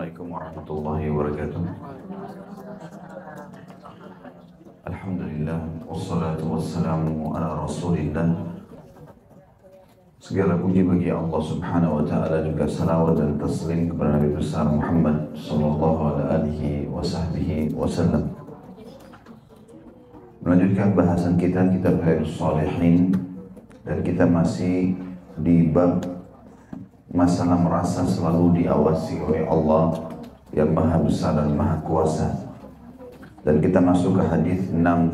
Assalamualaikum warahmatullahi wabarakatuh. Alhamdulillah, wassalatu wassalamu ala rasulillah. Segala puji bagi Allah subhanahu wa ta'ala, juga salawat dan taslim kepada Nabi besar Muhammad sallallahu alaihi wasallam. Melanjutkan bahasan kita, kitab Riyadhus Shalihin, dan kita masih di bab masalah merasa selalu diawasi oleh Allah yang maha besar dan maha kuasa. Dan kita masuk ke hadis 66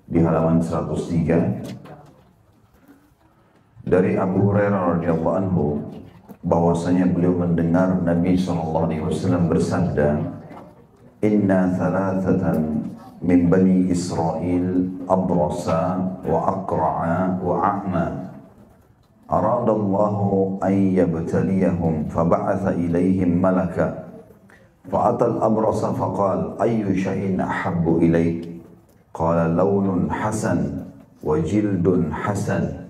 di halaman 103 dari Abu Hurairah radhiyallahu anhu, bahwasanya beliau mendengar Nabi SAW bersabda, "Inna thalathatan min bani Israel abrasa wa aqra'a wa a'ma. أراد الله أن يبتليهم فبعث إليهم ملكا فأتى الأبرص فقال أي شيء أحب إليك؟ قال لون حسن وجلد حسن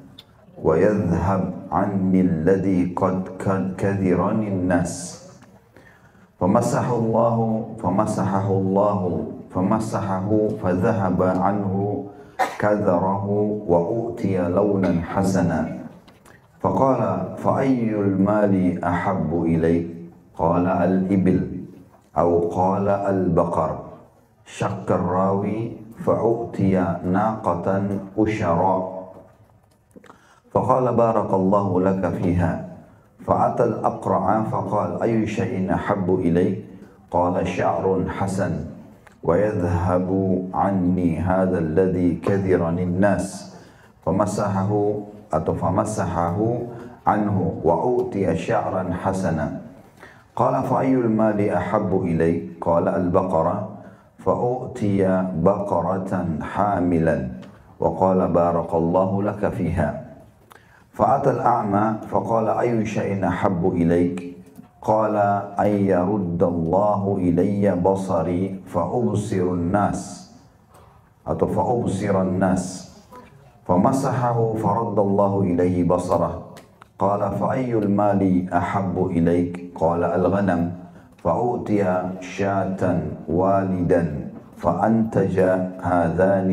ويذهب عني الذي قد كذرني الناس فمسحه فذهب عنه كذره وأوتي لونا حسنا فقال فأي المال أحب إليك؟ قال الإبل أو قال البقر. شك الراوي فأوتي ناقة أشراء فقال بارك الله لك فيها. فأتى الأقرع فقال أي شيء أحب إليك؟ قال شعر حسن ويذهب عني هذا الذي كذرني الناس فمسحه عنه وأوتي شعرا حسنا. قال فأي المال أحب إليك؟ قال البقرة فأوتي بقرة حاملا وقال بارك الله لك فيها. فأتى الأعمى فقال أي شيء أحب إليك؟ قال أن يرد الله إلي بصري فأبصر الناس فمسحه فرد الله إليه بصره. قال فأي المال أحب إليك؟ قال الغنم فأوتي شاة والدا فأنتج هذان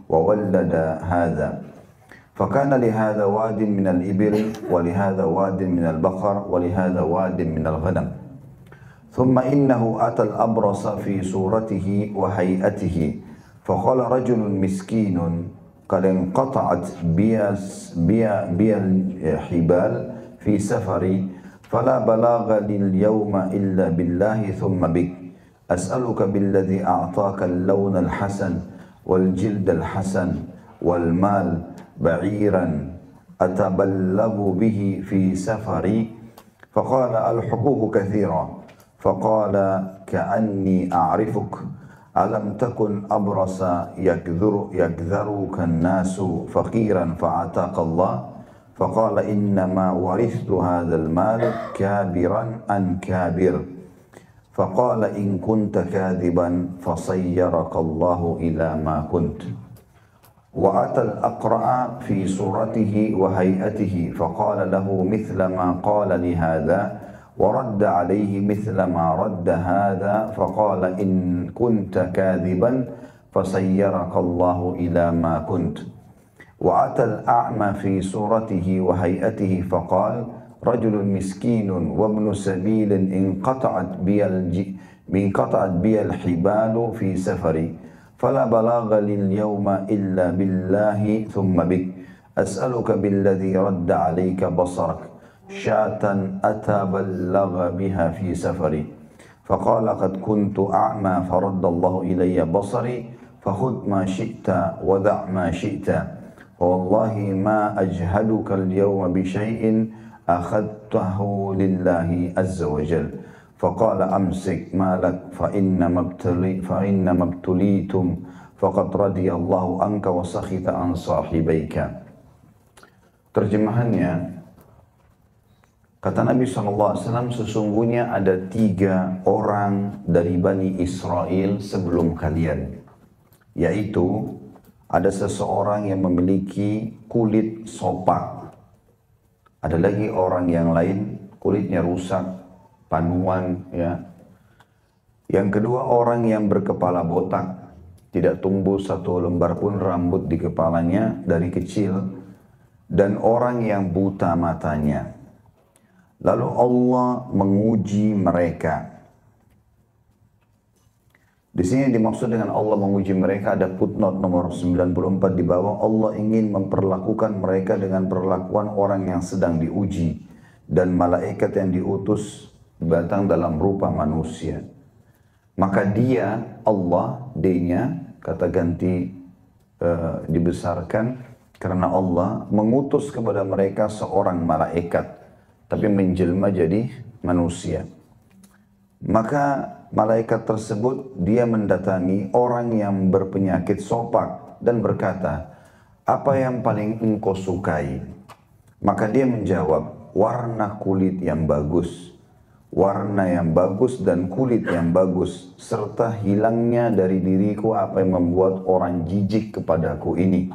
وولد هذا فكان لهذا واد من الإبل ولهذا واد من البقر ولهذا واد من الغنم. ثم إنه أتى الأبرص في صورته وهيئته فقال رجل مسكين قد انقطعت بي الحبال في سفري فلا بلاغ لي اليوم إلا بالله ثم بك. أسألك بالذي أعطاك اللون الحسن والجلد الحسن والمال بعيرا أتبلغ به في سفري. فقال الحقوق كثيرة. فقال كأني أعرفك. ألم تكن أبرص يكذرك الناس فقيرا فأعطاك الله؟ فقال إنما ورثت هذا المال كابرا عن كابر. فقال إن كنت كاذبا فصيرك الله إلى ما كنت. وأتى الأقرع في صورته وهيئته فقال له مثل ما قال لهذا ورد عليه مثل ما رد هذا فقال إن كنت كاذبا فسيرك الله إلى ما كنت. وأتى الأعمى في صورته وهيئته فقال رجل مسكين وابن سبيل انقطعت بي الحبال في سفري فلا بلاغ لي اليوم إلا بالله ثم بك. أسألك بالذي رد عليك بصرك شاة أتبلغ بها في سفري. فقال قد كنت أعمى فرد الله إلي بصري فخذ ما شئت ودع ما شئت والله ما أجهدك اليوم بشيء أخذته لله عز وجل. فقال أمسك مالك فإنما ابتليتم فقد رضي الله عنك وسخط عن صاحبيك. Terjemahannya, kata Nabi SAW, sesungguhnya ada 3 orang dari Bani Israel sebelum kalian, yaitu ada seseorang yang memiliki kulit sopak, ada lagi orang yang lain kulitnya rusak, panuan, ya. Yang kedua, orang yang berkepala botak, tidak tumbuh satu lembar pun rambut di kepalanya dari kecil, dan orang yang buta matanya. Lalu Allah menguji mereka. Di sini dimaksud dengan Allah menguji mereka ada footnote nomor 94 di bawah. Allah ingin memperlakukan mereka dengan perlakuan orang yang sedang diuji dan malaikat yang diutus datang dalam rupa manusia. Maka dia, Allah, D-nya, kata ganti dibesarkan, karena Allah mengutus kepada mereka seorang malaikat, tapi menjelma jadi manusia. Maka malaikat tersebut dia mendatangi orang yang berpenyakit sopak dan berkata, apa yang paling engkau sukai? Maka dia menjawab, warna kulit yang bagus. Warna yang bagus dan kulit yang bagus, serta hilangnya dari diriku apa yang membuat orang jijik kepadaku ini.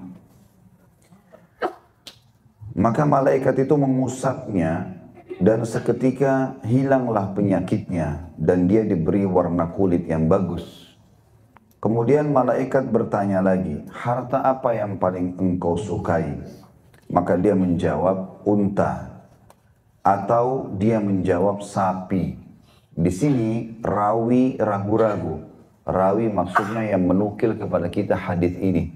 Maka malaikat itu mengusapnya dan seketika hilanglah penyakitnya dan dia diberi warna kulit yang bagus. Kemudian malaikat bertanya lagi, harta apa yang paling engkau sukai? Maka dia menjawab, unta. Atau dia menjawab sapi. Di sini rawi ragu-ragu. Rawi maksudnya yang menukil kepada kita hadis ini.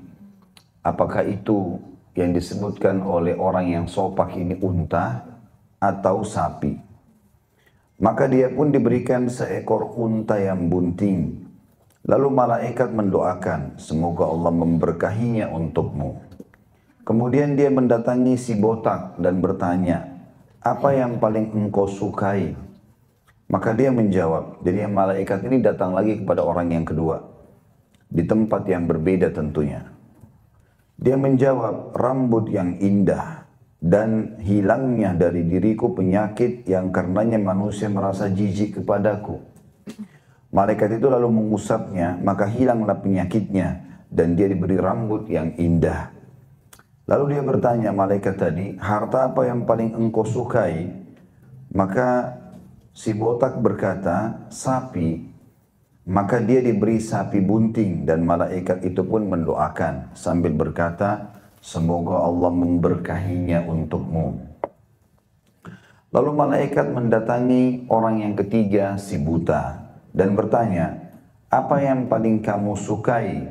Apakah itu yang disebutkan oleh orang yang sopak ini unta atau sapi? Maka dia pun diberikan seekor unta yang bunting. Lalu malaikat mendoakan, semoga Allah memberkahinya untukmu. Kemudian dia mendatangi si botak dan bertanya, apa yang paling engkau sukai? Maka dia menjawab. Jadi malaikat ini datang lagi kepada orang yang kedua. Di tempat yang berbeda tentunya. Dia menjawab, rambut yang indah. Dan hilangnya dari diriku penyakit yang karenanya manusia merasa jijik kepadaku. Malaikat itu lalu mengusapnya, maka hilanglah penyakitnya. Dan dia diberi rambut yang indah. Lalu dia bertanya malaikat tadi, harta apa yang paling engkau sukai? Maka si botak berkata, sapi. Maka dia diberi sapi bunting dan malaikat itu pun mendoakan sambil berkata, semoga Allah memberkahinya untukmu. Lalu malaikat mendatangi orang yang ketiga, si buta, dan bertanya, apa yang paling kamu sukai?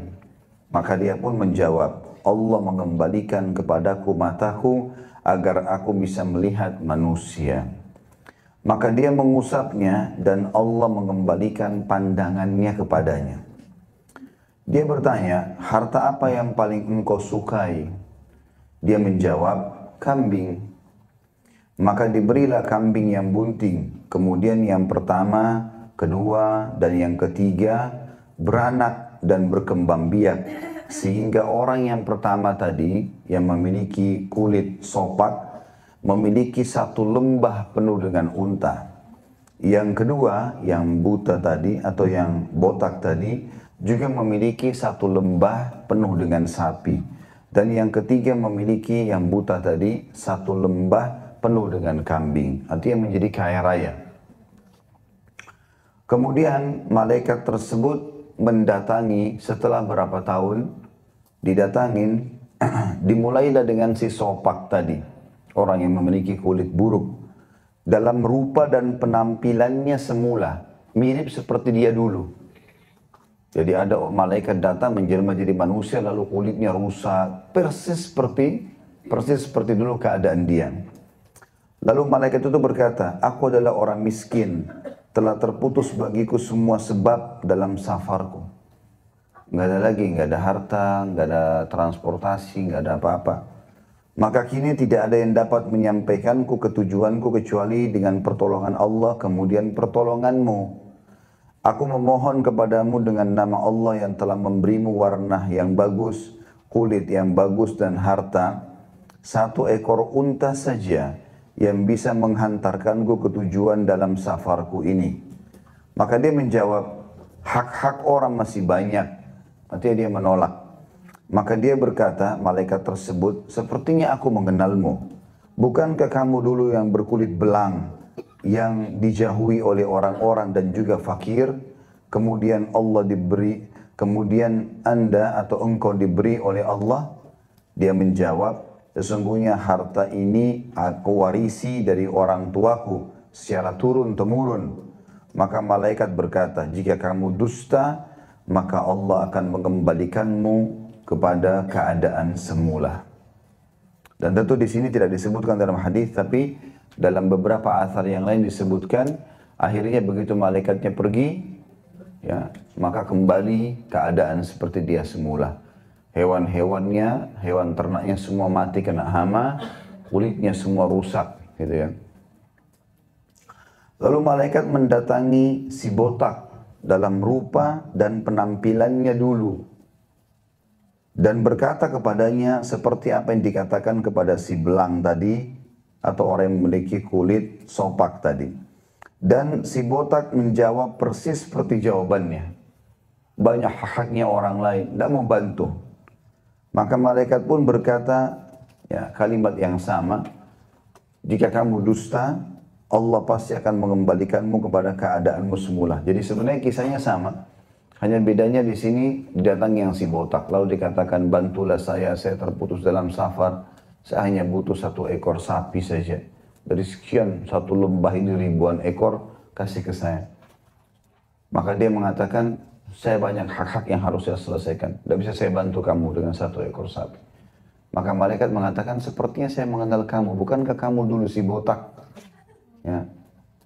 Maka dia pun menjawab, Allah mengembalikan kepadaku mataku agar aku bisa melihat manusia. Maka dia mengusapnya dan Allah mengembalikan pandangannya kepadanya. Dia bertanya, harta apa yang paling engkau sukai? Dia menjawab, kambing. Maka diberilah kambing yang bunting. Kemudian yang pertama, kedua, dan yang ketiga beranak dan berkembang biak. Sehingga orang yang pertama tadi yang memiliki kulit sopak memiliki satu lembah penuh dengan unta. Yang kedua yang buta tadi atau yang botak tadi juga memiliki satu lembah penuh dengan sapi. Dan yang ketiga memiliki yang buta tadi satu lembah penuh dengan kambing. Artinya menjadi kaya raya. Kemudian malaikat tersebut mendatangi setelah berapa tahun, didatangin, dimulailah dengan si sopak tadi, orang yang memiliki kulit buruk. Dalam rupa dan penampilannya semula, mirip seperti dia dulu. Jadi ada malaikat datang menjelma jadi manusia, lalu kulitnya rusak, persis seperti dulu keadaan dia. Lalu malaikat itu berkata, aku adalah orang miskin, telah terputus bagiku semua sebab dalam safarku. Nggak ada lagi, nggak ada harta, nggak ada transportasi, nggak ada apa-apa. Maka kini tidak ada yang dapat menyampaikanku ke tujuanku kecuali dengan pertolongan Allah kemudian pertolonganmu. Aku memohon kepadamu dengan nama Allah yang telah memberimu warna yang bagus, kulit yang bagus dan harta. Satu ekor unta saja yang bisa menghantarkanku ke tujuan dalam safarku ini. Maka dia menjawab, hak-hak orang masih banyak. Artinya dia menolak. Maka dia berkata, malaikat tersebut, sepertinya aku mengenalmu. Bukankah kamu dulu yang berkulit belang, yang dijauhi oleh orang-orang dan juga fakir, kemudian Allah diberi, kemudian Anda atau engkau diberi oleh Allah? Dia menjawab, sesungguhnya harta ini aku warisi dari orang tuaku secara turun-temurun. Maka malaikat berkata, jika kamu dusta, maka Allah akan mengembalikanmu kepada keadaan semula. Dan tentu di sini tidak disebutkan dalam hadis, tapi dalam beberapa asar yang lain disebutkan, akhirnya begitu malaikatnya pergi, ya, maka kembali keadaan seperti dia semula. Hewan-hewannya, hewan ternaknya semua mati kena hama, kulitnya semua rusak, gitu ya. Lalu malaikat mendatangi si botak dalam rupa dan penampilannya dulu dan berkata kepadanya seperti apa yang dikatakan kepada si belang tadi atau orang yang memiliki kulit sopak tadi. Dan si botak menjawab persis seperti jawabannya. Banyak haknya orang lain, tidak mau bantu. Maka malaikat pun berkata, ya, kalimat yang sama, jika kamu dusta, Allah pasti akan mengembalikanmu kepada keadaanmu semula. Jadi sebenarnya kisahnya sama. Hanya bedanya di sini didatangi yang si botak. Lalu dikatakan, bantulah saya terputus dalam safar. Saya hanya butuh 1 ekor sapi saja. Dari sekian satu lembah ini ribuan ekor, kasih ke saya. Maka dia mengatakan, saya banyak hak-hak yang harus saya selesaikan. Tidak bisa saya bantu kamu dengan 1 ekor sapi. Maka malaikat mengatakan, sepertinya saya mengenal kamu. Bukankah kamu dulu si botak? Ya,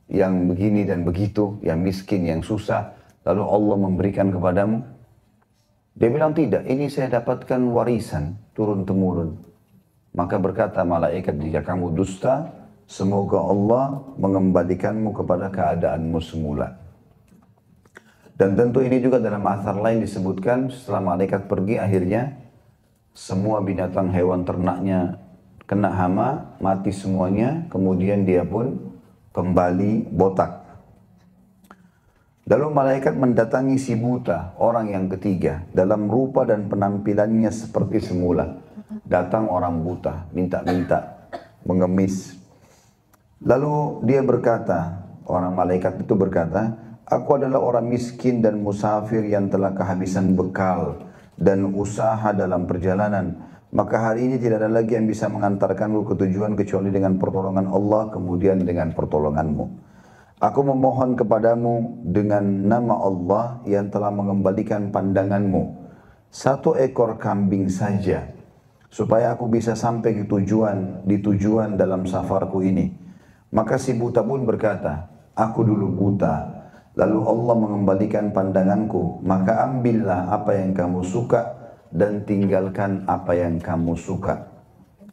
yang begini dan begitu, yang miskin, yang susah. Lalu Allah memberikan kepadamu. Dia bilang tidak, ini saya dapatkan warisan turun-temurun. Maka berkata malaikat, jika kamu dusta, semoga Allah mengembalikanmu kepada keadaanmu semula. Dan tentu ini juga dalam athar lain disebutkan, setelah malaikat pergi akhirnya semua binatang hewan ternaknya kena hama, mati semuanya, kemudian dia pun kembali botak. Lalu malaikat mendatangi si buta, orang yang ketiga, dalam rupa dan penampilannya seperti semula. Datang orang buta, minta-minta, mengemis. Lalu dia berkata, orang malaikat itu berkata, aku adalah orang miskin dan musafir yang telah kehabisan bekal dan usaha dalam perjalanan. Maka hari ini tidak ada lagi yang bisa mengantarkanku ke tujuan kecuali dengan pertolongan Allah, kemudian dengan pertolonganmu. Aku memohon kepadamu dengan nama Allah yang telah mengembalikan pandanganmu 1 ekor kambing saja, supaya aku bisa sampai ke tujuan dalam safarku ini. Maka si buta pun berkata, aku dulu buta, lalu Allah mengembalikan pandanganku, maka ambillah apa yang kamu suka dan tinggalkan apa yang kamu suka.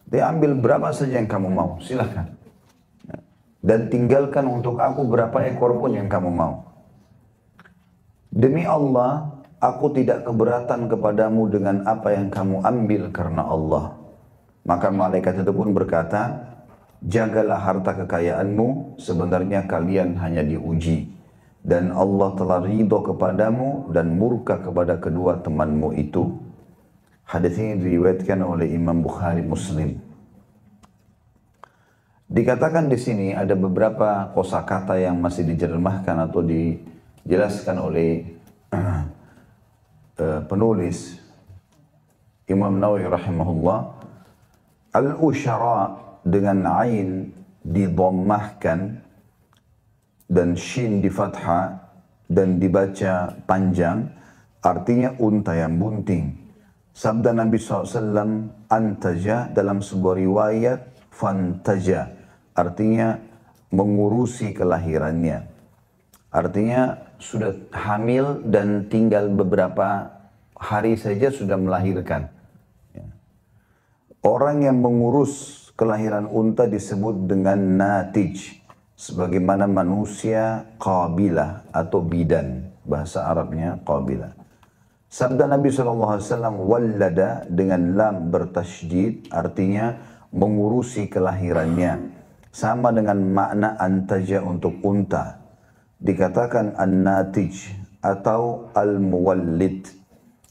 Dia ambil berapa saja yang kamu mau, silakan. Dan tinggalkan untuk aku berapa ekor pun yang kamu mau. Demi Allah, aku tidak keberatan kepadamu dengan apa yang kamu ambil karena Allah. Maka malaikat itu pun berkata, jagalah harta kekayaanmu, sebenarnya kalian hanya diuji. Dan Allah telah ridho kepadamu dan murka kepada kedua temanmu itu. Hadis ini diriwayatkan oleh Imam Bukhari Muslim. Dikatakan di sini ada beberapa kosakata yang masih diterjemahkan atau dijelaskan oleh penulis Imam Nawawi rahimahullah. Al-usyara dengan ain didommahkan dan shin di fathah dan dibaca panjang, artinya unta yang bunting. Sabda Nabi SAW, antaja, dalam sebuah riwayat fantaja, artinya mengurusi kelahirannya. Artinya sudah hamil dan tinggal beberapa hari saja sudah melahirkan. Orang yang mengurus kelahiran unta disebut dengan natij. Sebagaimana manusia qabilah atau bidan. Bahasa Arabnya qabilah. Sabda Nabi SAW, wallada dengan lam bertasydid, artinya mengurusi kelahirannya. Sama dengan makna antaja untuk unta. Dikatakan an-natij atau al-muwallid.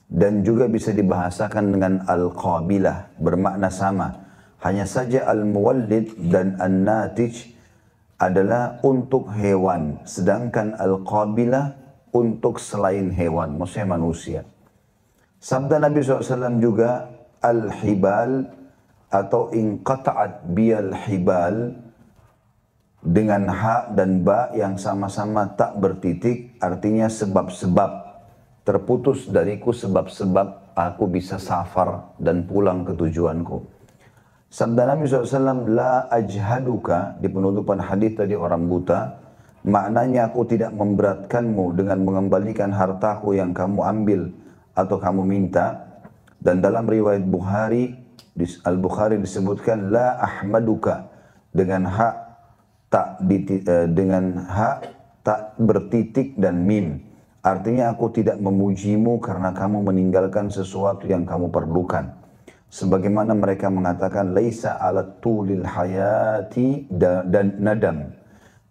Dan juga bisa dibahasakan dengan al-qabilah, bermakna sama. Hanya saja al-muwallid dan an-natij adalah untuk hewan, sedangkan al-qabilah untuk selain hewan, maksudnya manusia. Sabda Nabi SAW juga, al-hibal atau inqata'at biyal hibal, dengan ha dan ba yang sama-sama tak bertitik, artinya sebab-sebab. Terputus dariku sebab-sebab aku bisa safar dan pulang ke tujuanku. Sabda Nabi SAW, la ajhaduka, di penutupan hadis tadi orang buta, maknanya aku tidak memberatkanmu dengan mengembalikan hartaku yang kamu ambil atau kamu minta. Dan dalam riwayat Bukhari, Al-Bukhari disebutkan, la ahmaduka, dengan hak tak bertitik dan mim. Artinya aku tidak memujimu karena kamu meninggalkan sesuatu yang kamu perlukan. Sebagaimana mereka mengatakan, laisa alat tulil hayati dan nadam.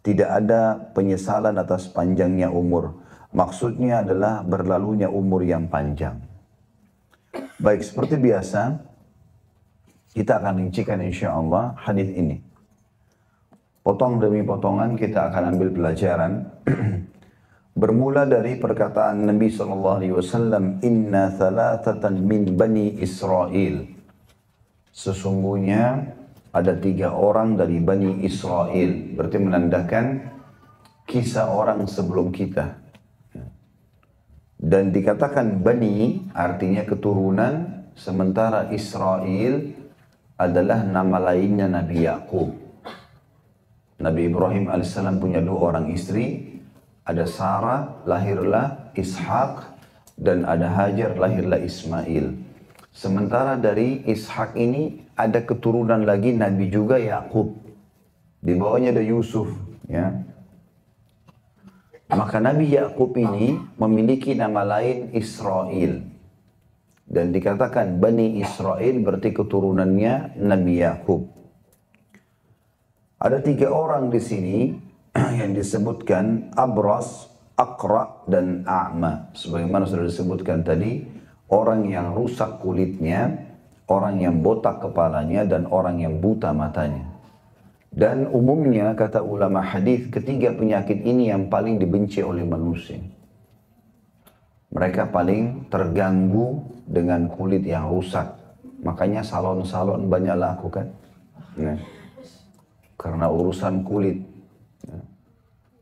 Tidak ada penyesalan atas panjangnya umur. Maksudnya adalah berlalunya umur yang panjang. Baik, seperti biasa, kita akan rincikan insyaAllah hadis ini. Potong demi potongan kita akan ambil pelajaran. Bermula dari perkataan Nabi SAW, inna thalathatan min bani Israel. Sesungguhnya ada 3 orang dari Bani Israel. Berarti menandakan kisah orang sebelum kita. Dan dikatakan Bani artinya keturunan, sementara Israel adalah nama lainnya Nabi Yakub. Nabi Ibrahim AS punya 2 orang istri. Ada Sarah, lahirlah Ishak, dan ada Hajar, lahirlah Ismail. Sementara dari Ishak ini ada keturunan lagi Nabi juga Yakub. Di bawahnya ada Yusuf. Ya. Maka Nabi Yakub ini memiliki nama lain Israel. Dan dikatakan Bani Israel berarti keturunannya Nabi Yakub. Ada 3 orang di sini yang disebutkan Abras, Aqra, dan A'ma. Sebagaimana sudah disebutkan tadi, orang yang rusak kulitnya, orang yang botak kepalanya, dan orang yang buta matanya. Dan umumnya kata ulama hadis, ketiga penyakit ini yang paling dibenci oleh manusia. Mereka paling terganggu dengan kulit yang rusak. Makanya salon-salon banyak lakukan. Nah, karena urusan kulit.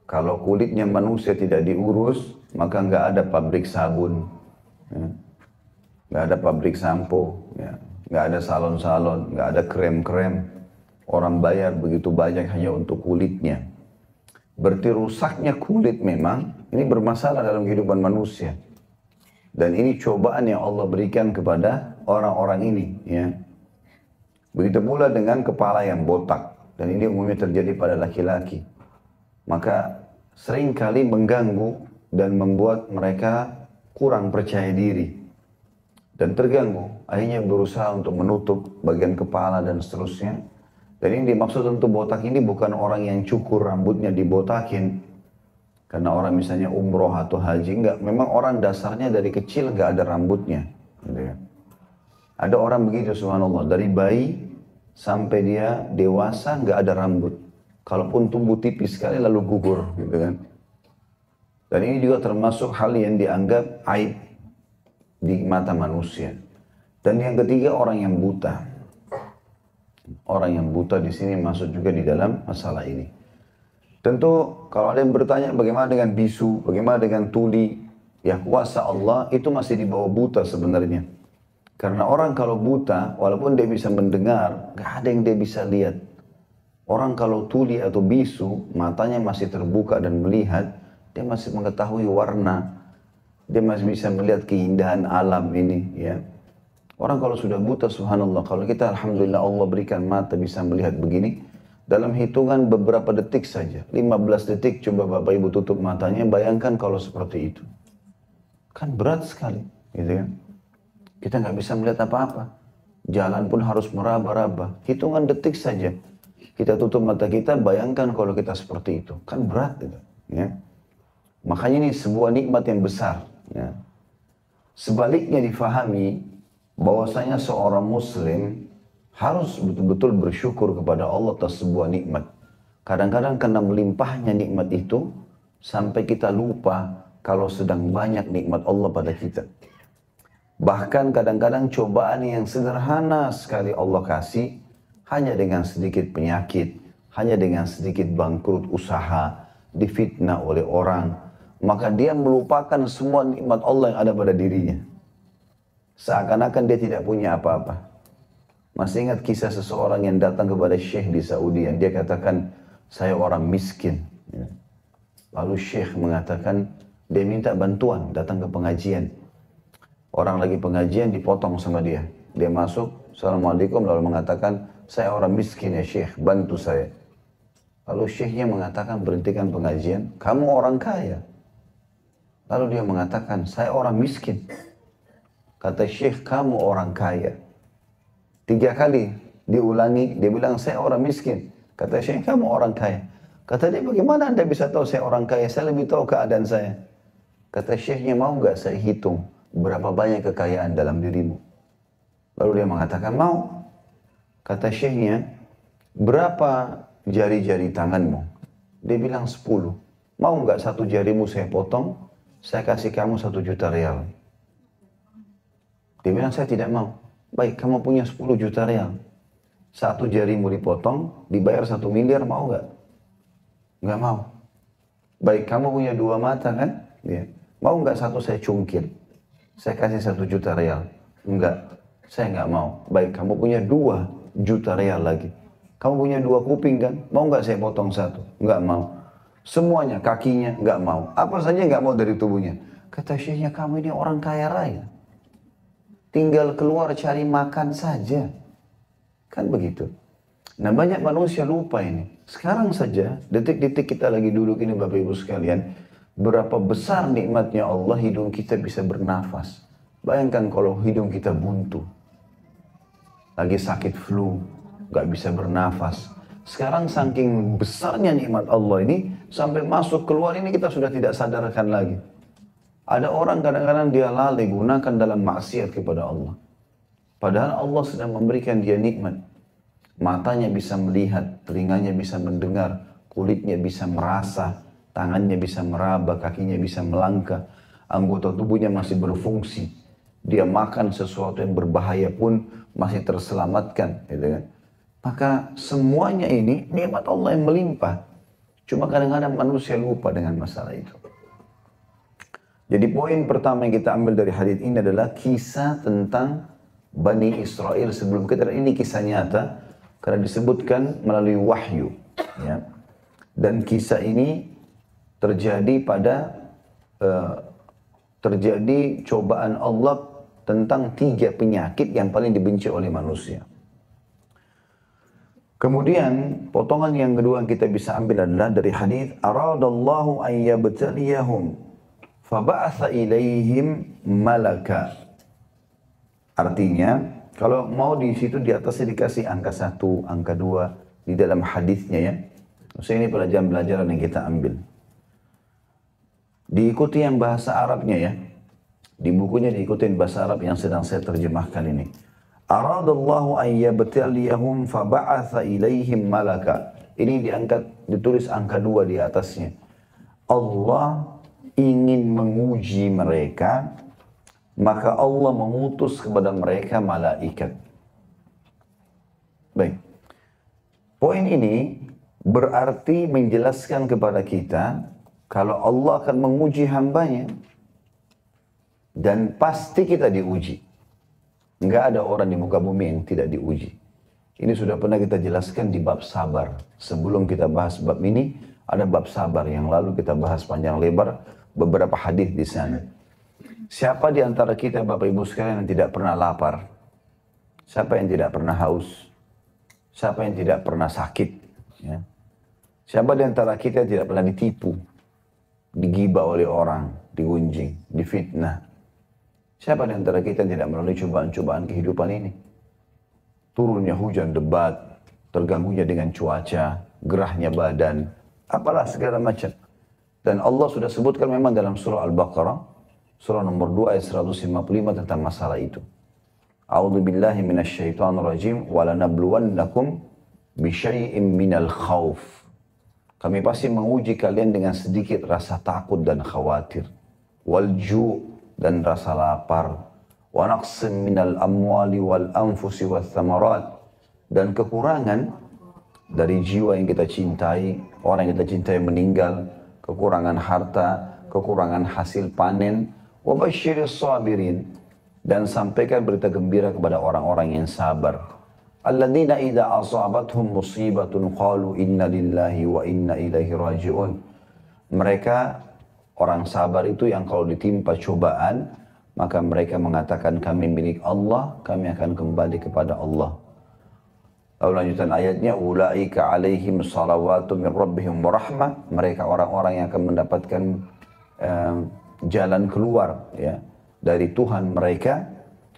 Kalau kulitnya manusia tidak diurus, maka nggak ada pabrik sabun, nggak ada pabrik sampo, nggak ada salon-salon, nggak ada krem-krem. Orang bayar begitu banyak hanya untuk kulitnya. Berarti rusaknya kulit memang ini bermasalah dalam kehidupan manusia. Dan ini cobaan yang Allah berikan kepada orang-orang ini. Ya. Begitu pula dengan kepala yang botak. Dan ini umumnya terjadi pada laki-laki. Maka seringkali mengganggu dan membuat mereka kurang percaya diri. Dan terganggu. Akhirnya berusaha untuk menutup bagian kepala dan seterusnya. Dan ini dimaksud untuk botak ini bukan orang yang cukur rambutnya dibotakin. Karena orang misalnya umroh atau haji, enggak. Memang orang dasarnya dari kecil enggak ada rambutnya. Gitu ya. Ada orang begitu subhanallah. Dari bayi sampai dia dewasa enggak ada rambut. Kalaupun tumbuh tipis sekali lalu gugur. Gitu kan. Dan ini juga termasuk hal yang dianggap aib di mata manusia. Dan yang ketiga orang yang buta. Orang yang buta di sini masuk juga di dalam masalah ini. Tentu kalau ada yang bertanya bagaimana dengan bisu, bagaimana dengan tuli, ya kuasa Allah itu masih di bawah buta sebenarnya. Karena orang kalau buta, walaupun dia bisa mendengar, gak ada yang dia bisa lihat. Orang kalau tuli atau bisu, matanya masih terbuka dan melihat, dia masih mengetahui warna, dia masih bisa melihat keindahan alam ini. Ya. Orang kalau sudah buta, subhanallah, kalau kita alhamdulillah Allah berikan mata bisa melihat begini, dalam hitungan beberapa detik saja, 15 detik coba Bapak Ibu tutup matanya, bayangkan kalau seperti itu. Kan berat sekali, gitu kan. Kita nggak bisa melihat apa-apa. Jalan pun harus meraba-raba. Hitungan detik saja. Kita tutup mata kita, bayangkan kalau kita seperti itu. Kan berat gitu. Ya. Makanya ini sebuah nikmat yang besar. Ya. Sebaliknya difahami, bahwasanya seorang muslim harus betul-betul bersyukur kepada Allah atas sebuah nikmat. Kadang-kadang karena melimpahnya nikmat itu, sampai kita lupa kalau sedang banyak nikmat Allah pada kita. Bahkan kadang-kadang cobaan yang sederhana sekali Allah kasih, hanya dengan sedikit penyakit, hanya dengan sedikit bangkrut usaha, difitnah oleh orang, maka dia melupakan semua nikmat Allah yang ada pada dirinya. Seakan-akan dia tidak punya apa-apa. Masih ingat kisah seseorang yang datang kepada Syekh di Saudi, yang dia katakan, saya orang miskin. Lalu Syekh mengatakan, dia minta bantuan, datang ke pengajian. Orang lagi pengajian dipotong sama dia. Dia masuk, Assalamualaikum, lalu mengatakan, saya orang miskin ya Syekh, bantu saya. Lalu Syekhnya mengatakan, berhentikan pengajian, kamu orang kaya. Lalu dia mengatakan, saya orang miskin. Kata Syekh, kamu orang kaya. 3 kali diulangi, dia bilang, saya orang miskin. Kata Syekh, kamu orang kaya. Kata dia, bagaimana anda bisa tahu saya orang kaya? Saya lebih tahu keadaan saya. Kata Syekhnya, mau nggak saya hitung berapa banyak kekayaan dalam dirimu? Lalu dia mengatakan, mau. Kata Syekhnya, berapa jari-jari tanganmu? Dia bilang 10. Mau nggak 1 jarimu saya potong? Saya kasih kamu 1 juta rial. Dia bilang, saya tidak mau. Baik, kamu punya 10 juta rial. 1 jarimu dipotong, dibayar 1 miliar, mau nggak? Nggak mau. Baik, kamu punya 2 mata kan? Ya. Mau nggak 1 saya cungkil? Saya kasih 1 juta rial. Enggak, saya nggak mau. Baik, kamu punya 2 juta rial lagi. Kamu punya 2 kuping kan? Mau nggak saya potong 1? Nggak mau. Semuanya, kakinya nggak mau. Apa saja nggak mau dari tubuhnya. Kata Syekhnya, kamu ini orang kaya raya. Tinggal keluar cari makan saja. Kan begitu. Nah, banyak manusia lupa ini. Sekarang saja, detik-detik kita lagi duduk ini Bapak Ibu sekalian, berapa besar nikmatnya Allah hidung kita bisa bernafas. Bayangkan kalau hidung kita buntu. Lagi sakit flu, gak bisa bernafas. Sekarang saking besarnya nikmat Allah ini, sampai masuk keluar ini kita sudah tidak sadarkan lagi. Ada orang kadang-kadang dia lalai gunakan dalam maksiat kepada Allah. Padahal Allah sedang memberikan dia nikmat. Matanya bisa melihat, telinganya bisa mendengar, kulitnya bisa merasa, tangannya bisa meraba, kakinya bisa melangkah, anggota tubuhnya masih berfungsi. Dia makan sesuatu yang berbahaya pun masih terselamatkan. Gitu kan? Maka semuanya ini nikmat Allah yang melimpah. Cuma kadang-kadang manusia lupa dengan masalah itu. Jadi poin pertama yang kita ambil dari hadis ini adalah kisah tentang Bani Israel sebelum kita. Ini kisah nyata karena disebutkan melalui wahyu. Ya. Dan kisah ini terjadi terjadi cobaan Allah tentang 3 penyakit yang paling dibenci oleh manusia. Kemudian potongan yang kedua yang kita bisa ambil adalah dari hadis aradallahu an yabtaliyahum faba'atha ilaihim malaka. Artinya, kalau mau di situ di atasnya dikasih angka 1, angka 2 di dalam hadisnya ya. Maksudnya ini pelajaran-pelajaran yang kita ambil. Diikuti yang bahasa Arabnya ya. Di bukunya diikuti bahasa Arab yang sedang saya terjemahkan ini. Aradallahu an yabtaliyahum faba'atha ilaihim malaka. Ini diangkat, ditulis angka 2 di atasnya. Allah ingin menguji mereka, maka Allah mengutus kepada mereka malaikat. Baik. Poin ini berarti menjelaskan kepada kita kalau Allah akan menguji hambanya dan pasti kita diuji. Enggak ada orang di muka bumi yang tidak diuji. Ini sudah pernah kita jelaskan di bab sabar. Sebelum kita bahas bab ini, ada bab sabar yang lalu kita bahas panjang lebar beberapa hadis di sana. Siapa di antara kita Bapak Ibu sekalian yang tidak pernah lapar? Siapa yang tidak pernah haus? Siapa yang tidak pernah sakit? Ya. Siapa di antara kita yang tidak pernah ditipu? Digibah oleh orang, digunjing, difitnah? Siapa di antara kita yang tidak melalui cobaan-cobaan kehidupan ini? Turunnya hujan lebat, terganggunya dengan cuaca, gerahnya badan, apalah segala macam. Dan Allah sudah sebutkan memang dalam surah Al-Baqarah, surah nomor 2 ayat 155 tentang masalah itu. A'udzu billahi minasyaitonir rajim wa lanabluwannakum bisyai'im minal khauf. kami pasti menguji kalian dengan sedikit rasa takut dan khawatir. Walju, dan rasa lapar. Wa naqsim minal amwali wal anfusi wal thamarat. Dan kekurangan dari jiwa yang kita cintai, orang yang kita cintai meninggal, kekurangan harta, kekurangan hasil panen. Wa basyiris sabirin. Dan sampaikan berita gembira kepada orang-orang yang sabar. Alladzina idza asabathum musibatun qalu inna lillahi wa inna ilaihi raji'un. Mereka orang sabar itu yang kalau ditimpa cobaan, maka mereka mengatakan kami milik Allah, kami akan kembali kepada Allah. Lalu lanjutan ayatnya, ulaika alaihim salawatu min rabbihim wa rahmah. Mereka orang-orang yang akan mendapatkan jalan keluar ya dari Tuhan mereka,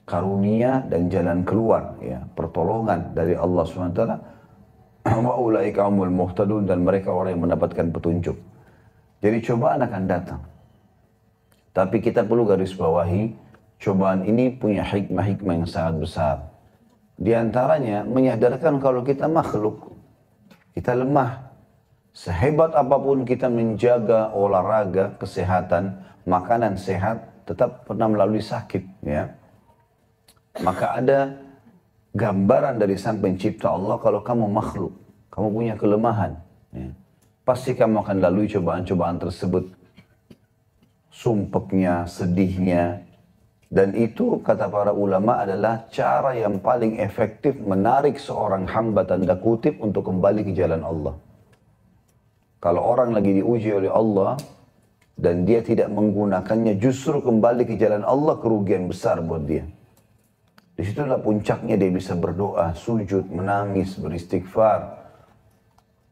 karunia dan jalan keluar ya, pertolongan dari Allah SWT. Wa ulaika humul muhtadun, dan mereka orang yang mendapatkan petunjuk. Jadi cobaan akan datang. Tapi kita perlu garis bawahi, cobaan ini punya hikmah-hikmah yang sangat besar. Di antaranya menyadarkan kalau kita makhluk, kita lemah. Sehebat apapun kita menjaga olahraga, kesehatan, makanan sehat, tetap pernah melalui sakit ya. Maka ada gambaran dari Sang Pencipta Allah kalau kamu makhluk, kamu punya kelemahan. Ya. Pasti kamu akan lalui cobaan-cobaan tersebut. Sumpeknya, sedihnya. Dan itu kata para ulama adalah cara yang paling efektif menarik seorang hamba tanda kutip untuk kembali ke jalan Allah. Kalau orang lagi diuji oleh Allah dan dia tidak menggunakannya, justru kembali ke jalan Allah, kerugian besar buat dia. Disitulah puncaknya dia bisa berdoa, sujud, menangis, beristighfar.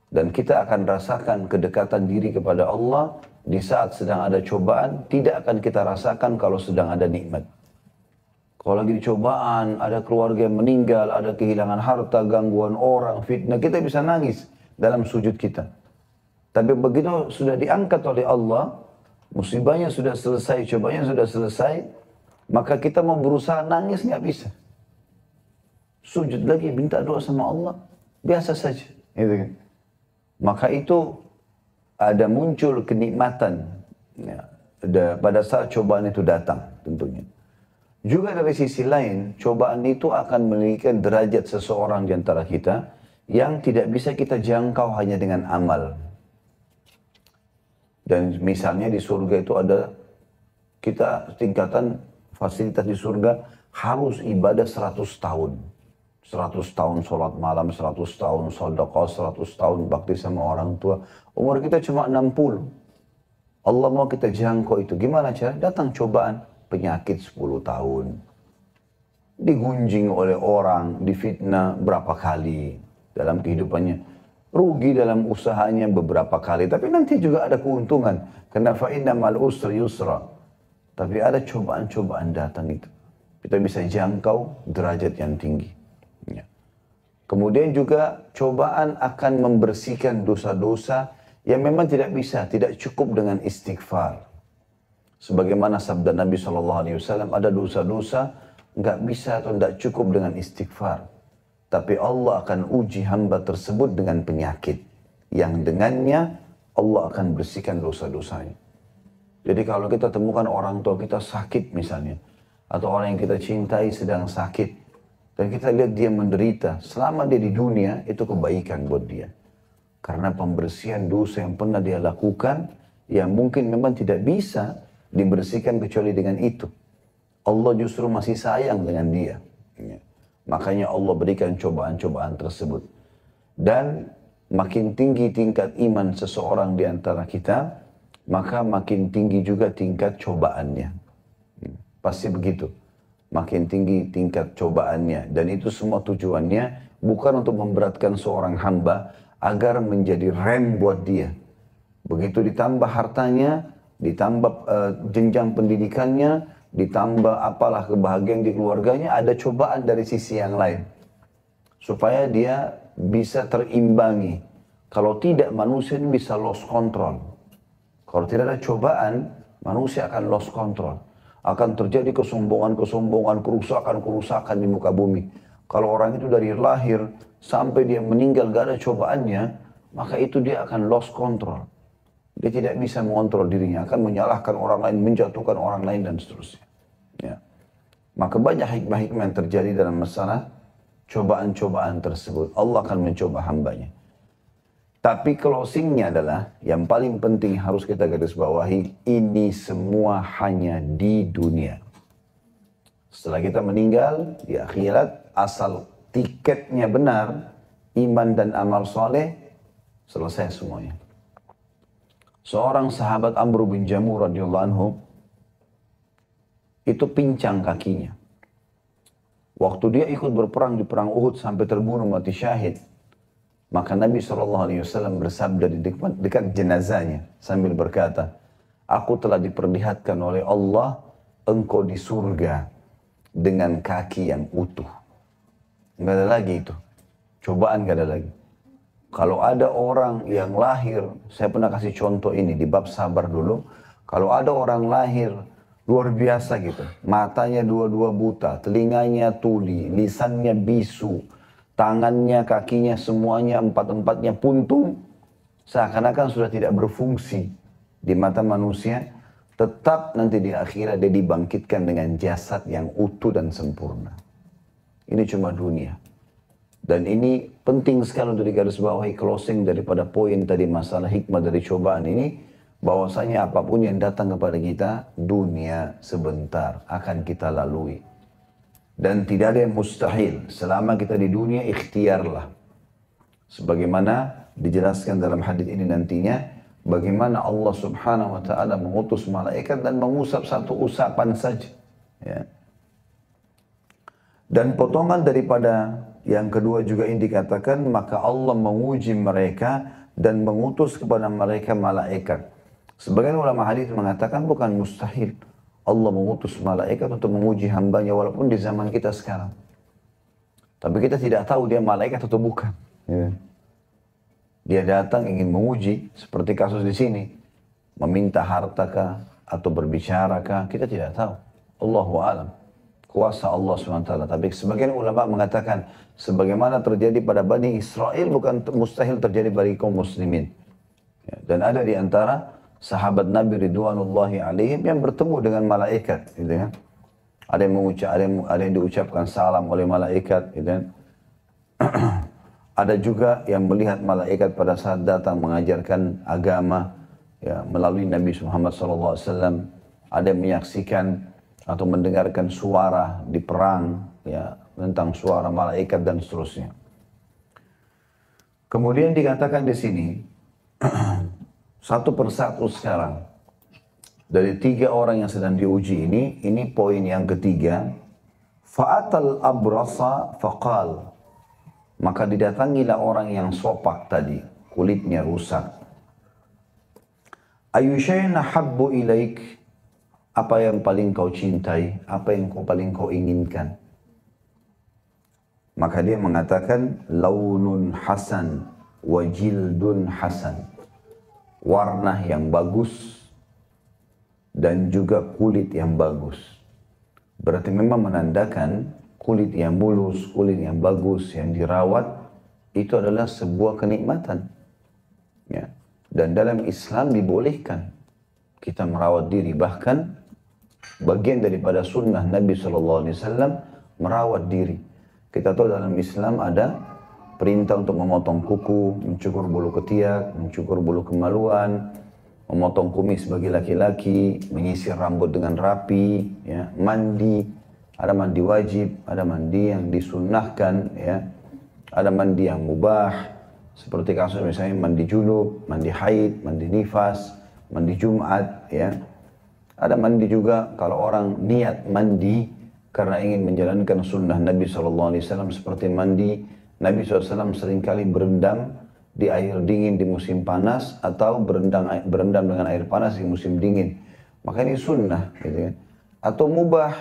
Dan kita akan rasakan kedekatan diri kepada Allah di saat sedang ada cobaan, tidak akan kita rasakan kalau sedang ada nikmat. Kalau lagi di cobaan, ada keluarga yang meninggal, ada kehilangan harta, gangguan orang, fitnah, kita bisa nangis dalam sujud kita. Tapi begitu sudah diangkat oleh Allah, musibahnya sudah selesai, cobaannya sudah selesai, maka kita mau berusaha nangis nggak bisa. Sujud lagi, minta doa sama Allah, biasa saja. Gitu kan. Maka itu ada muncul kenikmatan ya, pada saat cobaan itu datang tentunya. Juga dari sisi lain, cobaan itu akan meninggikan derajat seseorang di antara kita yang tidak bisa kita jangkau hanya dengan amal. Dan misalnya di surga itu ada kita tingkatan fasilitas di surga harus ibadah 100 tahun. 100 tahun sholat malam, 100 tahun sedekah, 100 tahun bakti sama orang tua. Umur kita cuma 60. Allah mau kita jangkau itu. Gimana cara? Datang cobaan. Penyakit 10 tahun. Digunjing oleh orang, difitnah berapa kali dalam kehidupannya. Rugi dalam usahanya beberapa kali. Tapi nanti juga ada keuntungan. Karena fa'inna ma'al usri yusra. Tapi ada cobaan-cobaan datang itu. Kita bisa jangkau derajat yang tinggi. Ya. Kemudian juga cobaan akan membersihkan dosa-dosa yang memang tidak bisa, tidak cukup dengan istighfar. Sebagaimana sabda Nabi SAW, ada dosa-dosa nggak bisa atau nggak cukup dengan istighfar. Tapi Allah akan uji hamba tersebut dengan penyakit. Yang dengannya Allah akan bersihkan dosa-dosanya. Jadi kalau kita temukan orang tua kita sakit misalnya. Atau orang yang kita cintai sedang sakit. Dan kita lihat dia menderita. Selama dia di dunia itu kebaikan buat dia. Karena pembersihan dosa yang pernah dia lakukan. Yang mungkin memang tidak bisa dibersihkan kecuali dengan itu. Allah justru masih sayang dengan dia. Ya. Makanya Allah berikan cobaan-cobaan tersebut. Dan makin tinggi tingkat iman seseorang di antara kita, maka makin tinggi juga tingkat cobaannya. Pasti begitu. Makin tinggi tingkat cobaannya. Dan itu semua tujuannya bukan untuk memberatkan seorang hamba agar menjadi rem buat dia. Begitu ditambah hartanya, ditambah jenjang pendidikannya, ditambah apalah kebahagiaan di keluarganya, ada cobaan dari sisi yang lain. Supaya dia bisa terimbangi. Kalau tidak, manusia ini bisa lost control. Kalau tidak ada cobaan, manusia akan lost control. Akan terjadi kesombongan-kesombongan, kerusakan-kerusakan di muka bumi. Kalau orang itu dari lahir sampai dia meninggal gak ada cobaannya, maka itu dia akan lost control. Dia tidak bisa mengontrol dirinya, akan menyalahkan orang lain, menjatuhkan orang lain dan seterusnya. Ya. Maka banyak hikmah-hikmah yang terjadi dalam masalah cobaan-cobaan tersebut. Allah akan mencoba hambanya. Tapi closingnya adalah, yang paling penting harus kita garis bawahi, ini semua hanya di dunia. Setelah kita meninggal, di akhirat, asal tiketnya benar, iman dan amal soleh, selesai semuanya. Seorang sahabat Amr bin Jamur radhiyallahu anhu itu pincang kakinya. Waktu dia ikut berperang di perang Uhud sampai terbunuh mati syahid, maka Nabi SAW bersabda di dekat jenazahnya sambil berkata, "Aku telah diperlihatkan oleh Allah engkau di surga dengan kaki yang utuh." Nggak ada lagi itu, cobaan nggak ada lagi. Kalau ada orang yang lahir, saya pernah kasih contoh ini di bab sabar dulu. Kalau ada orang lahir luar biasa gitu, matanya dua-dua buta, telinganya tuli, lisannya bisu, tangannya, kakinya semuanya empat-empatnya puntung, seakan-akan sudah tidak berfungsi di mata manusia, tetap nanti di akhirat dia dibangkitkan dengan jasad yang utuh dan sempurna. Ini cuma dunia. Dan ini penting sekali untuk digarisbawahi closing daripada poin tadi masalah hikmah dari cobaan ini, bahwasanya apapun yang datang kepada kita, dunia sebentar akan kita lalui. Dan tidak ada yang mustahil, selama kita di dunia ikhtiarlah. Sebagaimana dijelaskan dalam hadis ini nantinya, bagaimana Allah subhanahu wa ta'ala mengutus malaikat dan mengusap satu usapan saja. Ya. Dan potongan daripada yang kedua juga ini dikatakan, maka Allah menguji mereka dan mengutus kepada mereka malaikat. Sebagian ulama hadis mengatakan bukan mustahil Allah mengutus malaikat untuk menguji hambanya walaupun di zaman kita sekarang. Tapi kita tidak tahu dia malaikat atau bukan. Ya. Dia datang ingin menguji seperti kasus di sini, meminta hartakah atau berbicarakah, kita tidak tahu. Allahu a'lam. Kuasa Allah SWT. Tapi sebagian ulama mengatakan, sebagaimana terjadi pada Bani Israel, bukan mustahil terjadi bagi kaum muslimin. Ya, dan ada di antara sahabat Nabi Ridwanullahi alaihim yang bertemu dengan malaikat. Gitu kan. Ada yang diucapkan salam oleh malaikat. Gitu kan. Ada juga yang melihat malaikat pada saat datang mengajarkan agama ya, melalui Nabi Muhammad SAW. Ada yang menyaksikan atau mendengarkan suara di perang ya, tentang suara malaikat dan seterusnya. Kemudian dikatakan di sini satu persatu sekarang dari 3 orang yang sedang diuji ini poin yang ketiga. Fa'atal abrasa faqal, maka didatangilah orang yang sopak tadi, kulitnya rusak. Ayu syai'in habbu ilaik, apa yang paling kau cintai, apa yang paling kau inginkan. Maka dia mengatakan, launun hasan wa jildun hasan, warna yang bagus dan juga kulit yang bagus. Berarti memang menandakan kulit yang mulus, kulit yang bagus, yang dirawat, itu adalah sebuah kenikmatan. Ya. Dan dalam Islam dibolehkan kita merawat diri, bahkan bagian daripada sunnah Nabi SAW merawat diri. Kita tahu dalam Islam ada perintah untuk memotong kuku, mencukur bulu ketiak, mencukur bulu kemaluan, memotong kumis bagi laki-laki, menyisir rambut dengan rapi, ya, mandi. Ada mandi wajib, ada mandi yang disunnahkan, ya. Ada mandi yang mubah, seperti kasus misalnya mandi junub, mandi haid, mandi nifas, mandi Jumat, ya. Ada mandi juga kalau orang niat mandi karena ingin menjalankan sunnah Nabi SAW, seperti mandi Nabi SAW seringkali berendam di air dingin di musim panas atau berendam dengan air panas di musim dingin. Maka ini sunnah, gitu kan. Atau mubah,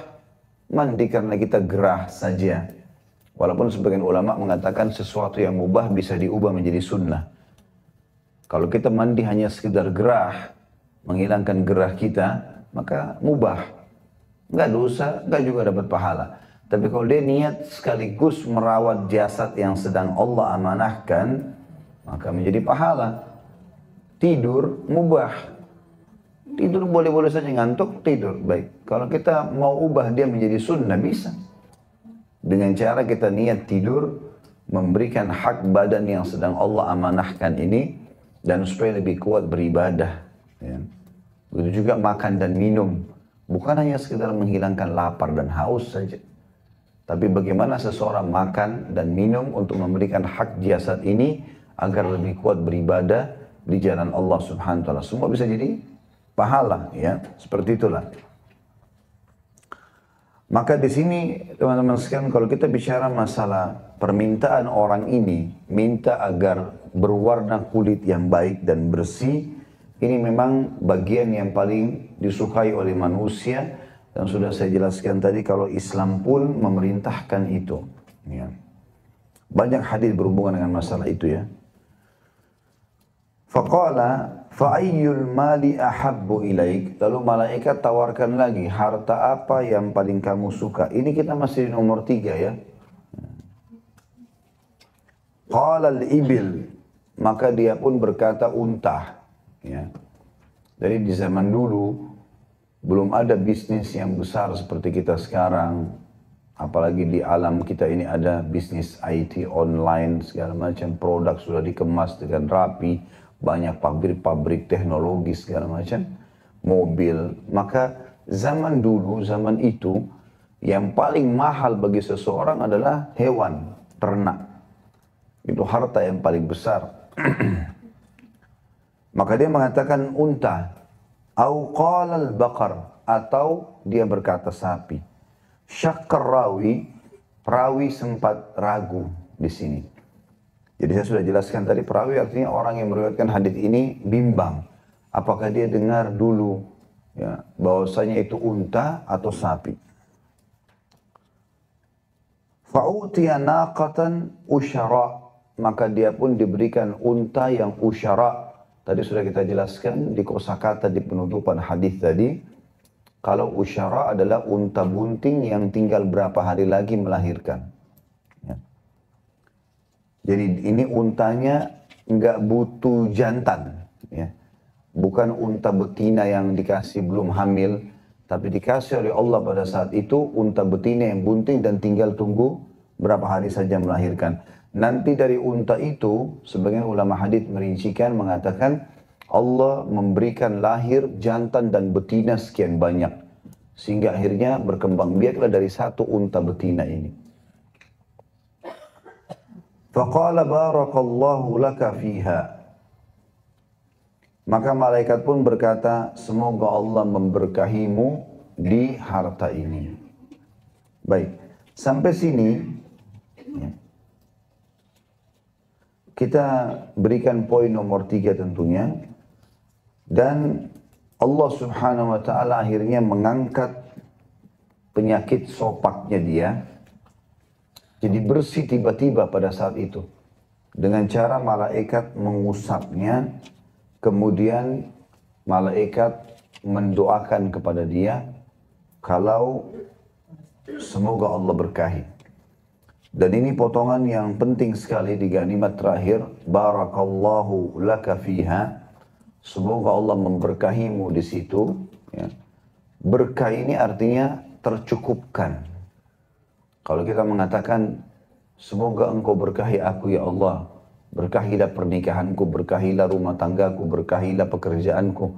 mandi karena kita gerah saja. Walaupun sebagian ulama mengatakan sesuatu yang mubah bisa diubah menjadi sunnah. Kalau kita mandi hanya sekedar gerah, menghilangkan gerah kita, maka mubah. Enggak dosa, enggak juga dapat pahala. Tapi kalau dia niat sekaligus merawat jasad yang sedang Allah amanahkan, maka menjadi pahala. Tidur mubah. Tidur boleh-boleh saja, ngantuk tidur, baik. Kalau kita mau ubah dia menjadi sunnah bisa. Dengan cara kita niat tidur, memberikan hak badan yang sedang Allah amanahkan ini, dan supaya lebih kuat beribadah. Ya. Begitu juga makan dan minum. Bukan hanya sekedar menghilangkan lapar dan haus saja. Tapi bagaimana seseorang makan dan minum untuk memberikan hak jasad ini agar lebih kuat beribadah di jalan Allah Subhanahu wa taala. Semua bisa jadi pahala, ya. Seperti itulah. Maka di sini teman-teman sekalian, kalau kita bicara masalah permintaan orang ini minta agar berwarna kulit yang baik dan bersih, ini memang bagian yang paling disukai oleh manusia. Dan sudah saya jelaskan tadi kalau Islam pun memerintahkan itu. Ya. Banyak hadis berhubungan dengan masalah itu, ya. Faqala fa'ayyul mali ahabbu ilaik. Lalu malaikat tawarkan lagi, harta apa yang paling kamu suka? Ini kita masih di nomor 3, ya. Qala al-ibil. Maka dia pun berkata unta. Ya. Jadi di zaman dulu belum ada bisnis yang besar seperti kita sekarang. Apalagi di alam kita ini ada bisnis IT online, segala macam produk sudah dikemas dengan rapi, banyak pabrik-pabrik teknologi segala macam, mobil. Maka zaman dulu, zaman itu, yang paling mahal bagi seseorang adalah hewan, ternak. Itu harta yang paling besar. Maka dia mengatakan unta. Au qala al-baqar, atau dia berkata sapi. Syakkar rawi sempat ragu di sini. Jadi saya sudah jelaskan tadi, perawi artinya orang yang meriwayatkan hadis ini bimbang. Apakah dia dengar dulu, ya, bahwasanya itu unta atau sapi. Fa'utiya naqatan usyara, maka dia pun diberikan unta yang usyara. Tadi sudah kita jelaskan di kosakata di penutupan hadis tadi, kalau usyara adalah unta bunting yang tinggal berapa hari lagi melahirkan. Ya. Jadi ini untanya nggak butuh jantan, ya. Bukan unta betina yang dikasih belum hamil, tapi dikasih oleh Allah pada saat itu unta betina yang bunting dan tinggal tunggu berapa hari saja melahirkan. Nanti dari unta itu, sebagian ulama hadis merincikan mengatakan Allah memberikan lahir jantan dan betina sekian banyak. Sehingga akhirnya berkembang biaklah dari satu unta betina ini. Faqala barakallahu laka fiha. Maka malaikat pun berkata, semoga Allah memberkahimu di harta ini. Baik, sampai sini ya, kita berikan poin nomor 3 tentunya. Dan Allah Subhanahu wa ta'ala akhirnya mengangkat penyakit sopaknya dia. Jadi bersih tiba-tiba pada saat itu. Dengan cara malaikat mengusapnya. Kemudian malaikat mendoakan kepada dia. Kalau semoga Allah berkahi. Dan ini potongan yang penting sekali di ganimat terakhir. Barakallahu laka fiha. Semoga Allah memberkahimu di situ. Ya. Berkah ini artinya tercukupkan. Kalau kita mengatakan, semoga engkau berkahi aku ya Allah. Berkahilah pernikahanku, berkahilah rumah tanggaku, berkahilah pekerjaanku.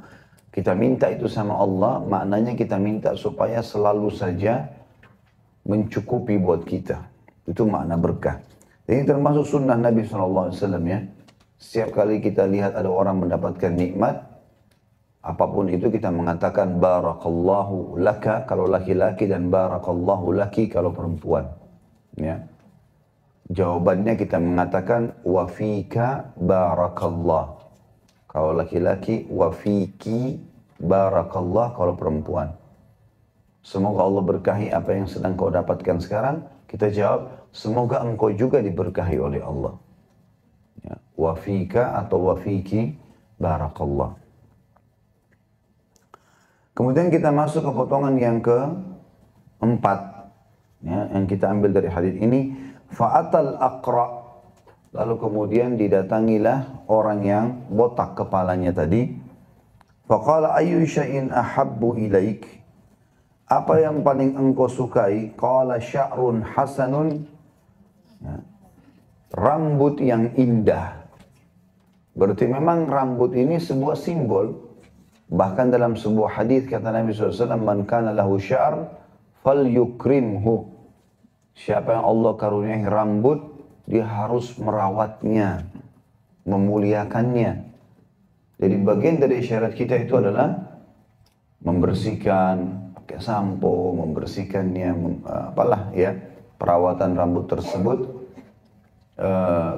Kita minta itu sama Allah, maknanya kita minta supaya selalu saja mencukupi buat kita. Itu makna berkah. Ini termasuk sunnah Nabi SAW, ya. Setiap kali kita lihat ada orang mendapatkan nikmat, apapun itu kita mengatakan barakallahu laka kalau laki-laki dan barakallahu laki kalau perempuan. Ya. Jawabannya kita mengatakan wa fika barakallah. Kalau laki-laki wa fiki barakallah kalau perempuan. Semoga Allah berkahi apa yang sedang kau dapatkan sekarang. Kita jawab, semoga engkau juga diberkahi oleh Allah. Ya, wafika atau wafiki barakallah. Kemudian kita masuk ke potongan yang ke-4, ya, yang kita ambil dari hadis ini. Fa'atal aqra, lalu kemudian didatangilah orang yang botak kepalanya tadi. Faqala ayyu syai'in ahabbu ilaik? Apa yang paling engkau sukai? Qala sya'run hasanun. Ya. Rambut yang indah. Berarti memang rambut ini sebuah simbol. Bahkan dalam sebuah hadis kata Nabi SAW, man kana lahu sya'r fal yukrimhu. Siapa yang Allah karuniai rambut, dia harus merawatnya, memuliakannya. Jadi bagian dari syarat kita itu adalah membersihkan, pakai sampo, membersihkannya, apalah ya, perawatan rambut tersebut.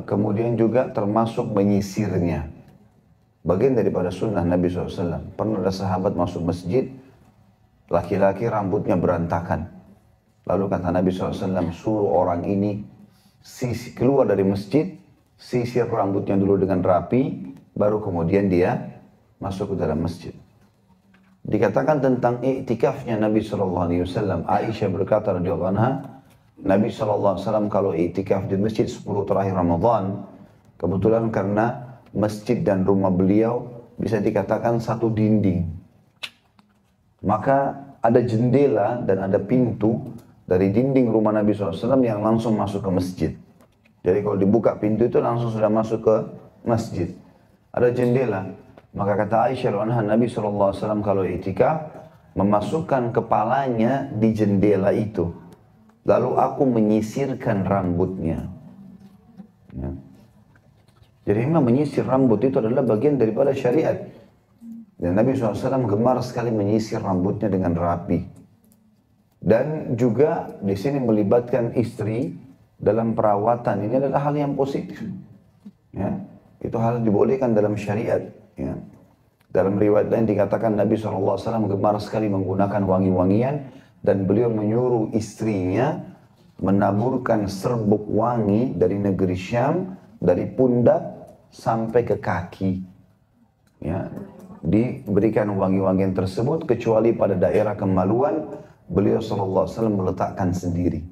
Kemudian juga termasuk menyisirnya. Bagian daripada sunnah Nabi SAW. Pernah ada sahabat masuk masjid, laki-laki rambutnya berantakan. Lalu kata Nabi SAW, suruh orang ini keluar dari masjid, sisir rambutnya dulu dengan rapi, baru kemudian dia masuk ke dalam masjid. Dikatakan tentang iktikafnya Nabi SAW. Aisyah berkata radhiyallahu anha, Nabi SAW kalau iktikaf di masjid 10 terakhir Ramadan, kebetulan karena masjid dan rumah beliau bisa dikatakan satu dinding. Maka ada jendela dan ada pintu dari dinding rumah Nabi SAW yang langsung masuk ke masjid. Jadi kalau dibuka pintu itu langsung sudah masuk ke masjid. Ada jendela. Maka kata Aisyah anha, Nabi SAW kalau iktikaf memasukkan kepalanya di jendela itu. Lalu aku menyisirkan rambutnya. Ya. Jadi memang menyisir rambut itu adalah bagian daripada syariat. Dan Nabi SAW gemar sekali menyisir rambutnya dengan rapi. Dan juga di sini melibatkan istri dalam perawatan. Ini adalah hal yang positif. Ya. Itu hal dibolehkan dalam syariat. Ya. Dalam riwayat lain dikatakan Nabi SAW gemar sekali menggunakan wangi-wangian dan beliau menyuruh istrinya menaburkan serbuk wangi dari negeri Syam, dari pundak sampai ke kaki. Ya. Diberikan wangi-wangian tersebut kecuali pada daerah kemaluan beliau SAW meletakkan sendiri.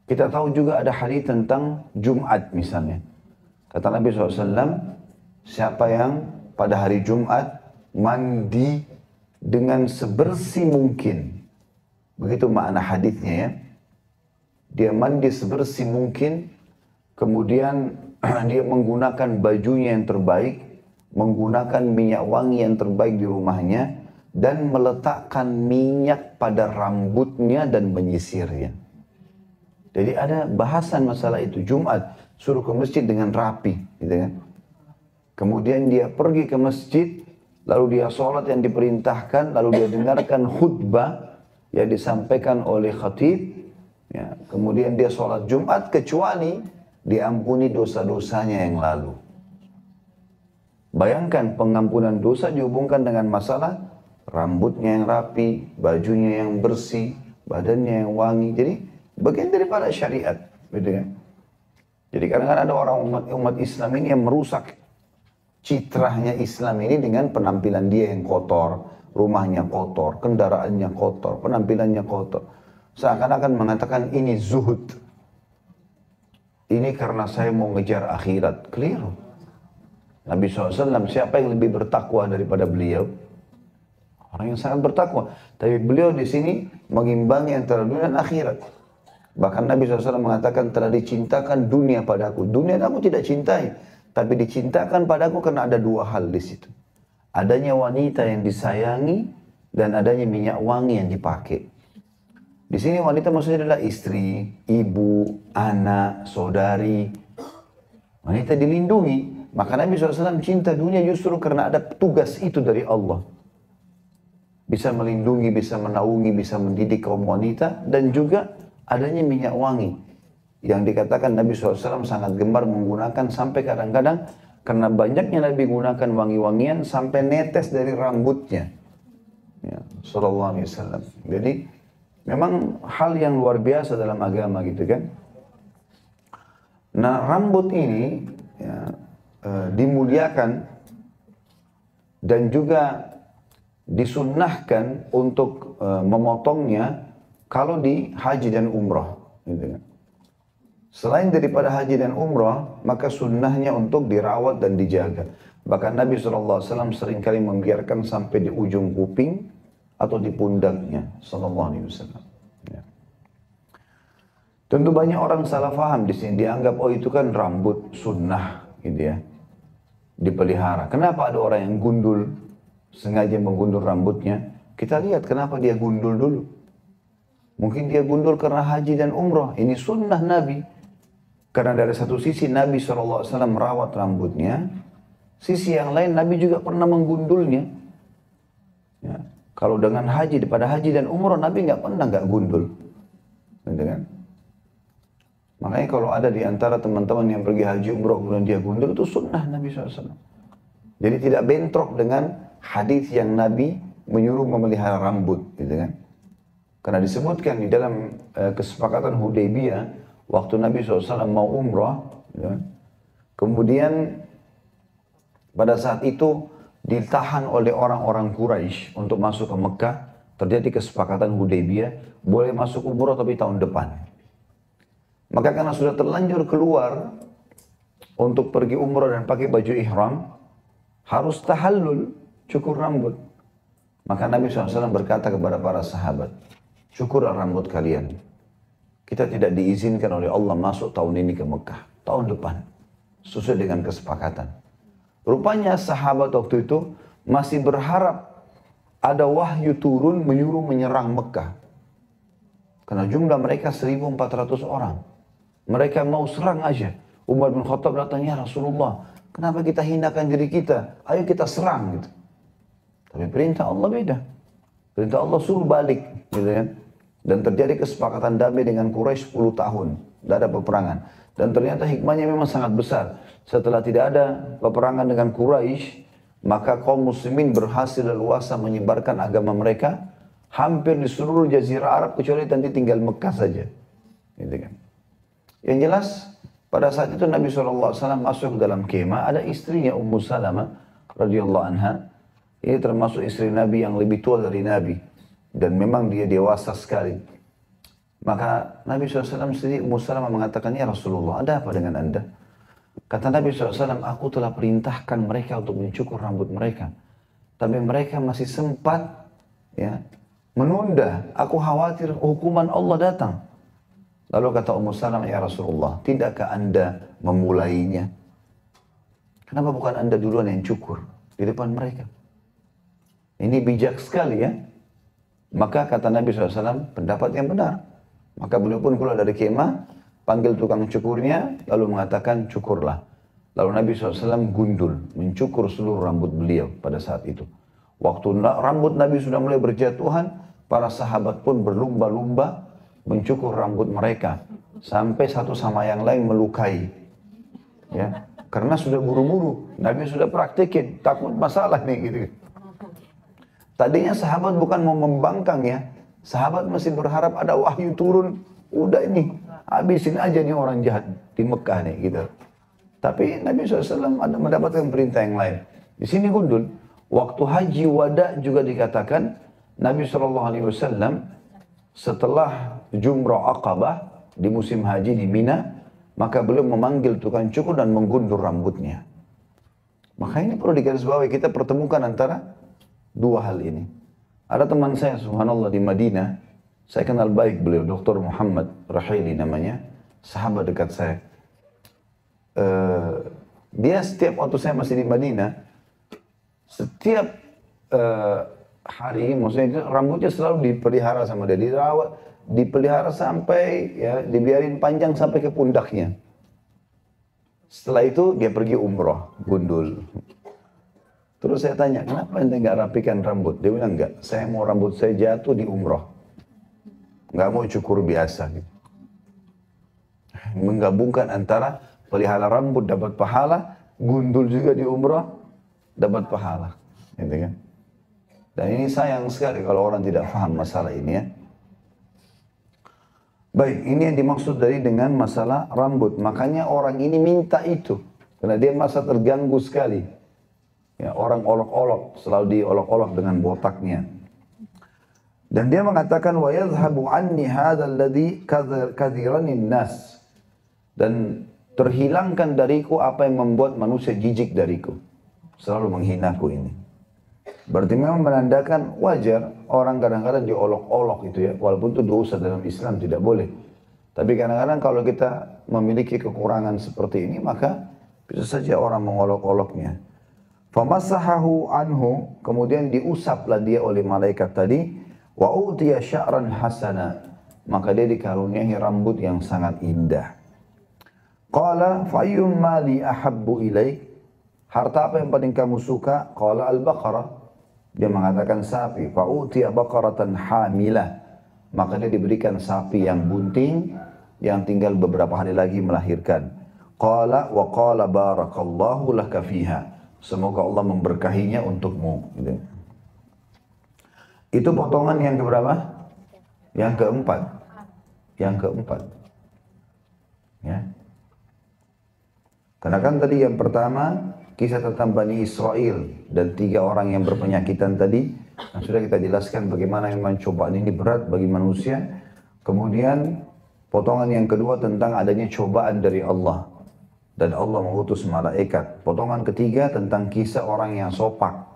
Kita tahu juga ada hadis tentang Jumat misalnya. Kata Nabi SAW, siapa yang pada hari Jumat mandi dengan sebersih mungkin. Begitu makna hadisnya ya. Dia mandi sebersih mungkin, kemudian dia menggunakan bajunya yang terbaik, menggunakan minyak wangi yang terbaik di rumahnya, dan meletakkan minyak pada rambutnya dan menyisirnya. Jadi ada bahasan masalah itu. Jumat suruh ke masjid dengan rapi, gitu kan. Kemudian dia pergi ke masjid, lalu dia sholat yang diperintahkan, lalu dia dengarkan khutbah yang disampaikan oleh khatib. Ya, kemudian dia sholat Jumat kecuali diampuni dosa-dosanya yang lalu. Bayangkan pengampunan dosa dihubungkan dengan masalah rambutnya yang rapi, bajunya yang bersih, badannya yang wangi. Jadi bagian daripada syariat, gitu kan. Jadi kadang-kadang ada orang umat Islam ini yang merusak citranya Islam ini dengan penampilan dia yang kotor, rumahnya kotor, kendaraannya kotor, penampilannya kotor. Seakan-akan mengatakan ini zuhud. Ini karena saya mau ngejar akhirat. Keliru. Nabi SAW, siapa yang lebih bertakwa daripada beliau? Orang yang sangat bertakwa. Tapi beliau di sini mengimbangi antara dunia dan akhirat. Bahkan Nabi SAW mengatakan telah dicintakan dunia padaku. Dunia aku tidak cintai. Tapi dicintakan padaku karena ada dua hal di situ. Adanya wanita yang disayangi dan adanya minyak wangi yang dipakai. Di sini wanita maksudnya adalah istri, ibu, anak, saudari. Wanita dilindungi. Maka Nabi SAW cinta dunia justru karena ada tugas itu dari Allah. Bisa melindungi, bisa menaungi, bisa mendidik kaum wanita. Dan juga adanya minyak wangi. Yang dikatakan Nabi SAW sangat gemar menggunakan sampai kadang-kadang karena banyaknya Nabi gunakan wangi-wangian sampai netes dari rambutnya. Ya, Sallallahu Alaihi Wasallam. Jadi memang hal yang luar biasa dalam agama gitu kan. Nah rambut ini ya, dimuliakan dan juga disunnahkan untuk memotongnya kalau di haji dan umrah. Gitu kan. Selain daripada haji dan umrah, maka sunnahnya untuk dirawat dan dijaga. Bahkan Nabi SAW seringkali membiarkan sampai di ujung kuping atau di pundaknya SAW. Ya. Tentu banyak orang salah faham di sini, dianggap oh itu kan rambut sunnah gitu ya, dipelihara. Kenapa ada orang yang gundul, sengaja menggundul rambutnya? Kita lihat kenapa dia gundul dulu. Mungkin dia gundul karena haji dan umrah. Ini sunnah Nabi. Karena dari satu sisi Nabi SAW merawat rambutnya, sisi yang lain Nabi juga pernah menggundulnya. Ya. Kalau dengan haji, pada haji dan umrah Nabi nggak gundul. Gitu kan? Makanya kalau ada di antara teman-teman yang pergi haji umrah kemudian dia gundul, itu sunnah Nabi SAW. Jadi tidak bentrok dengan hadis yang Nabi menyuruh memelihara rambut, gitu kan? Karena disebutkan di dalam kesepakatan Hudaybiyah, waktu Nabi SAW mau umrah, gitu kan? Kemudian pada saat itu ditahan oleh orang-orang Quraisy untuk masuk ke Mekah, terjadi kesepakatan Hudaybiyah, boleh masuk umrah tapi tahun depan. Maka karena sudah terlanjur keluar untuk pergi umrah dan pakai baju ihram, harus tahallul, cukur rambut. Maka Nabi SAW berkata kepada para sahabat, cukurlah rambut kalian. Kita tidak diizinkan oleh Allah masuk tahun ini ke Mekah, tahun depan. Sesuai dengan kesepakatan. Rupanya sahabat waktu itu masih berharap ada wahyu turun menyuruh menyerang Mekah. Karena jumlah mereka 1.400 orang. Mereka mau serang aja. Umar bin Khattab datang, ya Rasulullah, kenapa kita hinakan diri kita? Ayo kita serang gitu. Tapi perintah Allah beda. Perintah Allah suruh balik, gitu kan? Dan terjadi kesepakatan damai dengan Quraisy 10 tahun, tidak ada peperangan. Dan ternyata hikmahnya memang sangat besar. Setelah tidak ada peperangan dengan Quraisy, maka kaum muslimin berhasil leluasa menyebarkan agama mereka hampir di seluruh jazirah Arab kecuali nanti tinggal Mekah saja, gitu kan? Yang jelas pada saat itu Nabi SAW masuk ke dalam kemah, ada istrinya Ummu Salamah radhiyallahu anha. Ini termasuk istri Nabi yang lebih tua dari Nabi dan memang dia dewasa sekali. Maka Nabi SAW sendiri, Ummu Salamah mengatakan, ya Rasulullah, ada apa dengan anda? Kata Nabi SAW, aku telah perintahkan mereka untuk mencukur rambut mereka, tapi mereka masih sempat ya menunda. Aku khawatir hukuman Allah datang. Lalu kata Ummu Salamah, ya Rasulullah, tidakkah anda memulainya? Kenapa bukan anda duluan yang cukur di depan mereka? Ini bijak sekali ya. Maka kata Nabi SAW, pendapat yang benar. Maka beliau pun keluar dari kemah, panggil tukang cukurnya, lalu mengatakan cukurlah. Lalu Nabi SAW gundul, mencukur seluruh rambut beliau pada saat itu. Waktu rambut Nabi sudah mulai berjatuhan, para sahabat pun berlumba-lumba mencukur rambut mereka sampai satu sama yang lain melukai, ya, karena sudah buru-buru. Nabi sudah praktekin, takut masalah nih gitu. Tadinya sahabat bukan mau membangkang ya, sahabat masih berharap ada wahyu turun, udah ini habisin aja nih orang jahat di Mekah nih gitu. Tapi Nabi SAW ada mendapatkan perintah yang lain. Di sini gundul. Waktu haji wada juga dikatakan Nabi SAW setelah Jumrah Aqabah di musim haji di Mina, maka beliau memanggil tukang cukur dan menggundur rambutnya. Maka ini perlu digarisbawahi, kita pertemukan antara dua hal ini. Ada teman saya subhanallah di Madinah, saya kenal baik beliau, Dr. Muhammad Rahili namanya, sahabat dekat saya. Dia setiap waktu saya masih di Madinah, setiap hari, maksudnya rambutnya selalu dipelihara sama dia, dirawat, dipelihara sampai ya dibiarin panjang sampai ke pundaknya. Setelah itu dia pergi umrah, gundul. Terus saya tanya, kenapa ente nggak rapikan rambut? Dia bilang enggak, saya mau rambut saya jatuh di umrah, nggak mau cukur biasa. Gitu. Menggabungkan antara pelihara rambut dapat pahala, gundul juga di umrah dapat pahala, gitu kan? Dan ini sayang sekali kalau orang tidak paham masalah ini ya. Baik, ini yang dimaksud dari dengan masalah rambut. Makanya orang ini minta itu, karena dia merasa terganggu sekali. Ya, orang olok-olok, selalu diolok-olok dengan botaknya. Dan dia mengatakan, wa yadhhabu anni hadzal ladzi kadhirani nas. dan terhilangkan dariku apa yang membuat manusia jijik dariku. Selalu menghinaku ini. Berarti memang menandakan wajar orang kadang-kadang diolok-olok itu ya. Walaupun itu dosa dalam Islam, tidak boleh. Tapi kadang-kadang kalau kita memiliki kekurangan seperti ini, maka bisa saja orang mengolok-oloknya. Famasahahu anhu, kemudian diusaplah dia oleh malaikat tadi. Wa utiya sya'ran hasana, maka dia dikaruniai rambut yang sangat indah. Qala fayyum mali ahabbu ilaik, harta apa yang paling kamu suka? Qala al-baqarah, dia mengatakan sapi. Fa utiya baqaratan hamilah, maka dia diberikan sapi yang bunting yang tinggal beberapa hari lagi melahirkan. Qala wa qala barakallahu laka fiha, semoga Allah memberkahinya untukmu. Gitu. Itu potongan yang keberapa? Yang keempat. Yang keempat. Ya. Karena kan tadi yang pertama kisah tentang Bani Israel dan 3 orang yang berpenyakitan tadi, yang sudah kita jelaskan bagaimana memang cobaan ini berat bagi manusia. Kemudian potongan yang kedua tentang adanya cobaan dari Allah dan Allah mengutus malaikat. Potongan ketiga tentang kisah orang yang sopak.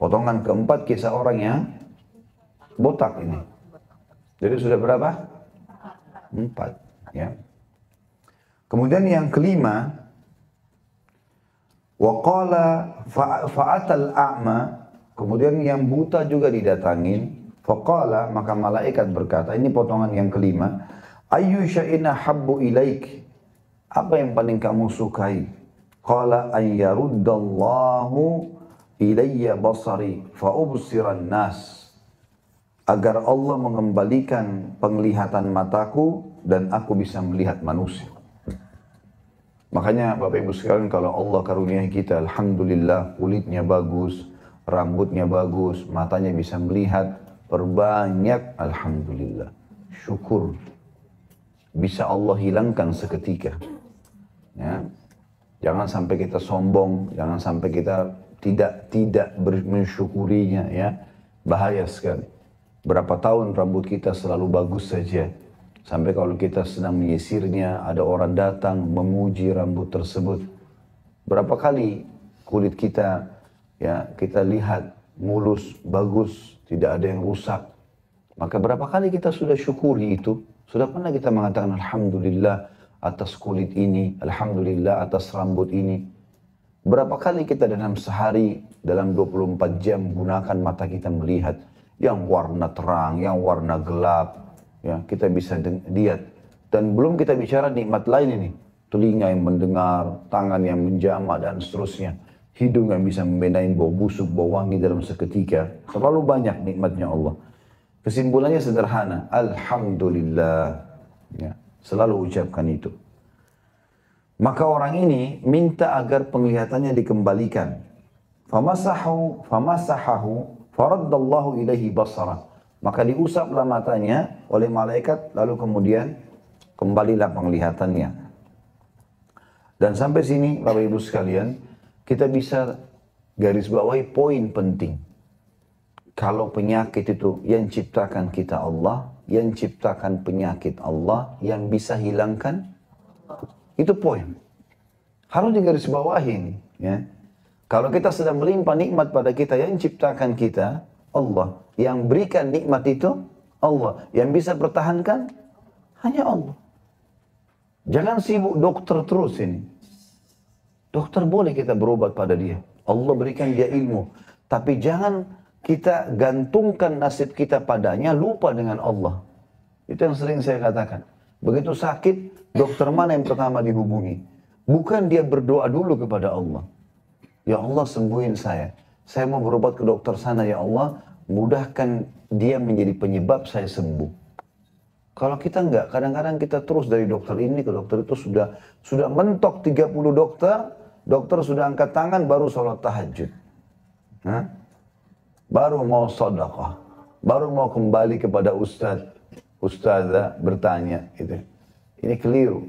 Potongan keempat kisah orang yang botak ini. Jadi sudah berapa? 4. Ya. Kemudian yang kelima, waqala fa'atal a'ma, kemudian yang buta juga didatangin. Faqala, maka malaikat berkata, ini potongan yang kelima, ayyu syai'in habbu ilaik, apa yang paling kamu sukai? Qala an yaruddallahu ilayya basari fa'ubsiran nas, agar Allah mengembalikan penglihatan mataku dan aku bisa melihat manusia. Makanya Bapak Ibu sekalian, kalau Allah karuniai kita, alhamdulillah, kulitnya bagus, rambutnya bagus, matanya bisa melihat, perbanyak alhamdulillah, syukur. Bisa Allah hilangkan seketika. Ya. Jangan sampai kita sombong, jangan sampai kita tidak mensyukurinya, ya. Bahaya sekali. Berapa tahun rambut kita selalu bagus saja. Sampai kalau kita sedang menyisirnya, ada orang datang memuji rambut tersebut. Berapa kali kulit kita, ya, kita lihat mulus, bagus, tidak ada yang rusak. Maka berapa kali kita sudah syukuri itu? Sudah pernah kita mengatakan alhamdulillah atas kulit ini, alhamdulillah atas rambut ini. Berapa kali kita dalam sehari, dalam 24 jam gunakan mata kita melihat yang warna terang, yang warna gelap, ya, kita bisa lihat. Dan belum kita bicara nikmat lain ini, telinga yang mendengar, tangan yang menjamah dan seterusnya, hidung yang bisa membedain bau busuk, bau wangi dalam seketika. Terlalu banyak nikmatnya Allah. Kesimpulannya sederhana, alhamdulillah, ya, selalu ucapkan itu. Maka orang ini minta agar penglihatannya dikembalikan. Famasahahu faraddallahu ilaihi basara, maka diusaplah matanya oleh malaikat, lalu kemudian kembalilah penglihatannya. Dan sampai sini Bapak Ibu sekalian, kita bisa garis bawahi poin penting. Kalau penyakit itu yang ciptakan kita Allah, yang ciptakan penyakit Allah, yang bisa hilangkan, itu poin. Harus digaris bawahi ini, ya. Kalau kita sedang melimpah nikmat pada kita, yang ciptakan kita Allah, yang berikan nikmat itu Allah, yang bisa pertahankan hanya Allah. Jangan sibuk dokter terus ini. Dokter boleh kita berobat pada dia, Allah berikan dia ilmu, tapi jangan kita gantungkan nasib kita padanya, lupa dengan Allah. Itu yang sering saya katakan. Begitu sakit, dokter mana yang pertama dihubungi? Bukan dia berdoa dulu kepada Allah, ya Allah sembuhin saya mau berobat ke dokter sana, ya Allah mudahkan dia menjadi penyebab saya sembuh. Kalau kita enggak, kadang-kadang kita terus dari dokter ini ke dokter itu, sudah mentok 30 dokter sudah angkat tangan baru sholat tahajud. Hah? Baru mau sedekah, baru mau kembali kepada ustazah bertanya gitu. Ini keliru.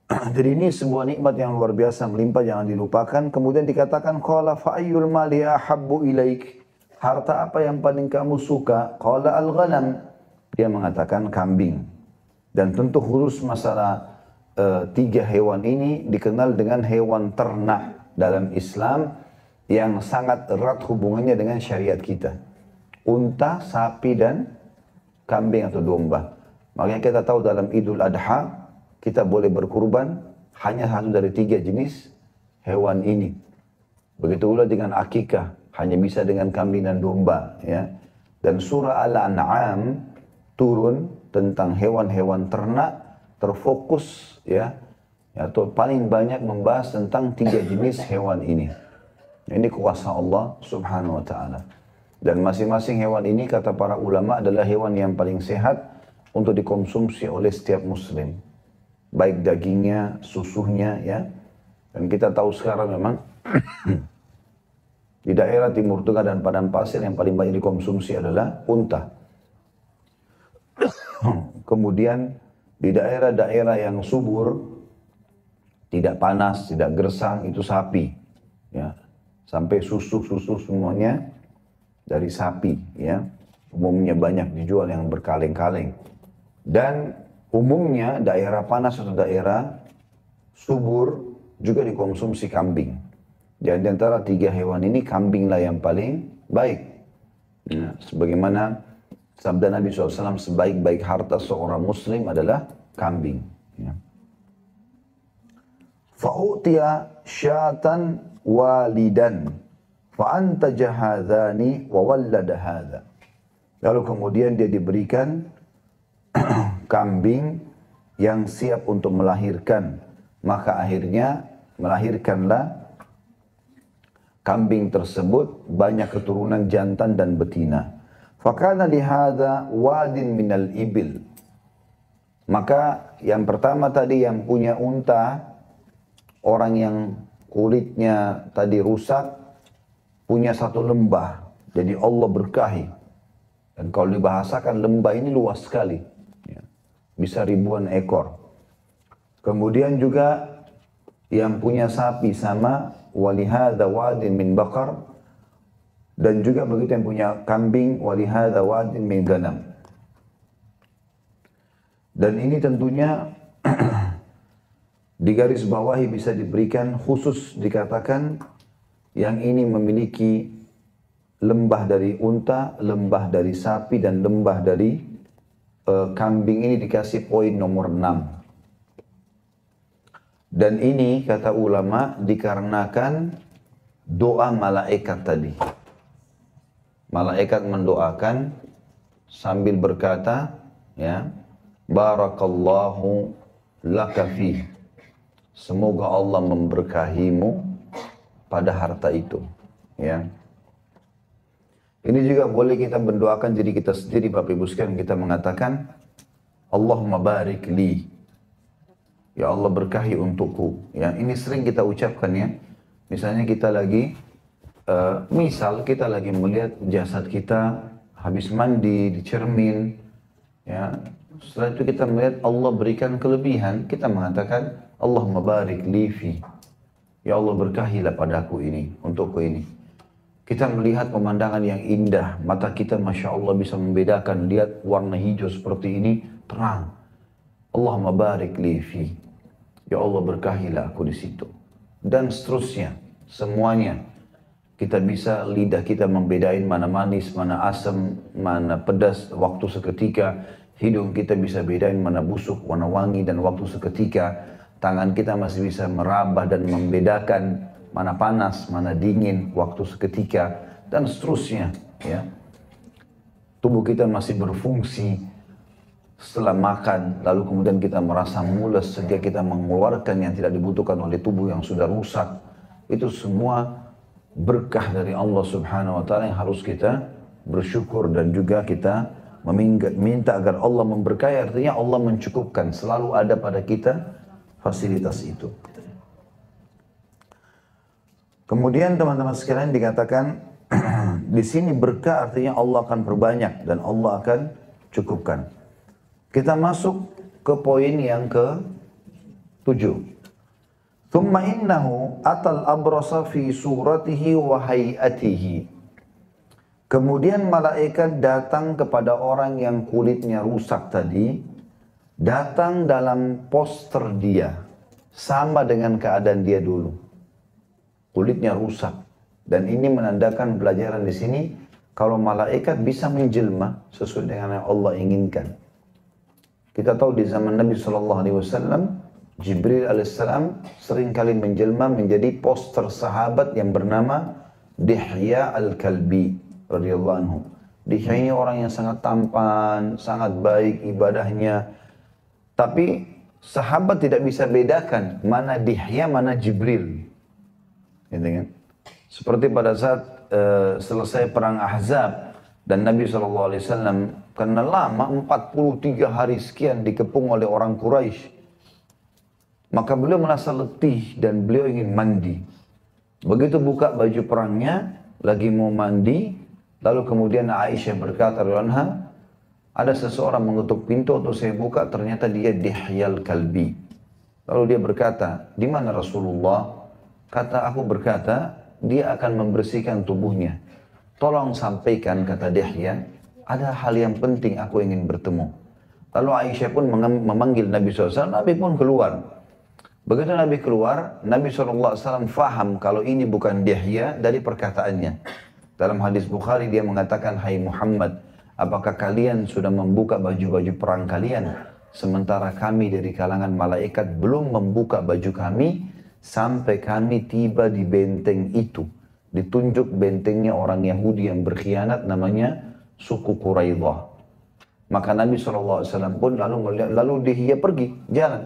Jadi ini sebuah nikmat yang luar biasa melimpah, jangan dilupakan. Kemudian dikatakan qala fa ayyul mali ahabbu ilaik, harta apa yang paling kamu suka? Qala al-ghanam, dia mengatakan kambing. Dan tentu khusus masalah tiga hewan ini dikenal dengan hewan ternak dalam Islam yang sangat erat hubungannya dengan syariat kita. Unta, sapi, dan kambing atau domba. Makanya kita tahu dalam Idul Adha kita boleh berkurban hanya satu dari tiga jenis hewan ini. Begitu pula dengan akikah, hanya bisa dengan kambing dan domba. Ya. Dan surah Al-An'am turun tentang hewan-hewan ternak terfokus ya, atau paling banyak membahas tentang tiga jenis hewan ini. Ini kuasa Allah Subhanahu wa taala. Dan masing-masing hewan ini kata para ulama adalah hewan yang paling sehat untuk dikonsumsi oleh setiap muslim. Baik dagingnya, susunya ya. Dan kita tahu sekarang memang di daerah Timur Tengah dan padang pasir yang paling banyak dikonsumsi adalah unta. Kemudian di daerah-daerah yang subur, tidak panas, tidak gersang, itu sapi. Ya. Sampai susu-susu semuanya dari sapi. Ya. Umumnya banyak dijual yang berkaleng-kaleng. Dan umumnya daerah panas atau daerah subur juga dikonsumsi kambing. Dan di antara tiga hewan ini, kambinglah yang paling baik. Ya. Sebagaimana sabda Nabi SAW, sebaik-baik harta seorang muslim adalah kambing. Ya. Fa'utiya syatan walidan fa'antaja hadhani wa wallada hadha. Lalu kemudian dia diberikan kambing yang siap untuk melahirkan. Maka akhirnya melahirkanlah kambing tersebut banyak keturunan jantan dan betina. Fakana lihada wadin minal ibil. Maka yang pertama tadi yang punya unta, orang yang kulitnya tadi rusak, punya satu lembah. Jadi Allah berkahi. Dan kalau dibahasakan lembah ini luas sekali. Ya. Bisa ribuan ekor. Kemudian juga yang punya sapi sama, walihada wadin min bakar. Dan juga begitu yang punya kambing, walihada wadin min ganam. Dan ini tentunya di garis bawahi bisa diberikan khusus dikatakan yang ini memiliki lembah dari unta, lembah dari sapi, dan lembah dari kambing ini dikasih poin nomor 6. Dan ini kata ulama dikarenakan doa malaikat tadi. Malaikat mendoakan sambil berkata, ya, barakallahu laka fih. Semoga Allah memberkahimu pada harta itu. Ya. Ini juga boleh kita mendoakan diri kita sendiri, Bapak Ibu sekalian, kita mengatakan Allahumma barik li. Ya Allah berkahi untukku. Ya, ini sering kita ucapkan ya. Misalnya kita lagi misal kita lagi melihat jasad kita habis mandi di cermin, ya. Setelah itu kita melihat Allah berikan kelebihan, kita mengatakan Allahumma barik li fi. Ya Allah berkahilah padaku ini, untukku ini. Kita melihat pemandangan yang indah, mata kita Masya Allah bisa membedakan, lihat warna hijau seperti ini, terang. Allahumma barik li fi. Ya Allah berkahilah aku di situ. Dan seterusnya, semuanya. Kita bisa, lidah kita membedain mana manis, mana asam, mana pedas waktu seketika. Hidung kita bisa bedain mana busuk, mana wangi, dan waktu seketika. Tangan kita masih bisa meraba dan membedakan mana panas, mana dingin, waktu seketika, dan seterusnya. Ya. Tubuh kita masih berfungsi setelah makan, lalu kemudian kita merasa mules sehingga kita mengeluarkan yang tidak dibutuhkan oleh tubuh yang sudah rusak. Itu semua berkah dari Allah Subhanahu wa taala yang harus kita bersyukur dan juga kita meminta agar Allah memberkahi. Artinya Allah mencukupkan, selalu ada pada kita fasilitas itu. Kemudian teman-teman sekalian dikatakan di sini berkah artinya Allah akan perbanyak dan Allah akan cukupkan. Kita masuk ke poin yang ke-7. Thumma innahu atal abrasa fi suratihi wa hayatihi. Kemudian malaikat datang kepada orang yang kulitnya rusak tadi datang dalam poster dia, sama dengan keadaan dia dulu. Kulitnya rusak. Dan ini menandakan pelajaran di sini, kalau malaikat bisa menjelma sesuai dengan yang Allah inginkan. Kita tahu di zaman Nabi SAW, Jibril alaihissalam seringkali menjelma menjadi poster sahabat yang bernama Dihya al-Kalbi radhiyallahu anhu. Dihya ini orang yang sangat tampan, sangat baik ibadahnya. Tapi sahabat tidak bisa bedakan mana Dihya, mana Jibril. Gitu kan? Seperti pada saat selesai perang Ahzab dan Nabi SAW karena lama 43 hari sekian dikepung oleh orang Quraisy, maka beliau merasa letih dan beliau ingin mandi. Begitu buka baju perangnya, lagi mau mandi, lalu kemudian Aisyah berkata, ada seseorang mengetuk pintu untuk saya buka, ternyata dia Dihyal Kalbi. Lalu dia berkata, di mana Rasulullah? Aku berkata, dia akan membersihkan tubuhnya. Tolong sampaikan, kata Dihya, ada hal yang penting aku ingin bertemu. Lalu Aisyah pun memanggil Nabi SAW, Nabi pun keluar. Begitu Nabi keluar, Nabi SAW faham kalau ini bukan Dihya dari perkataannya. Dalam hadis Bukhari dia mengatakan, hai Muhammad, apakah kalian sudah membuka baju-baju perang kalian? Sementara kami dari kalangan malaikat belum membuka baju kami, sampai kami tiba di benteng itu. Ditunjuk bentengnya orang Yahudi yang berkhianat namanya suku Quraidah. Maka Nabi SAW pun lalu Dihya pergi, jalan.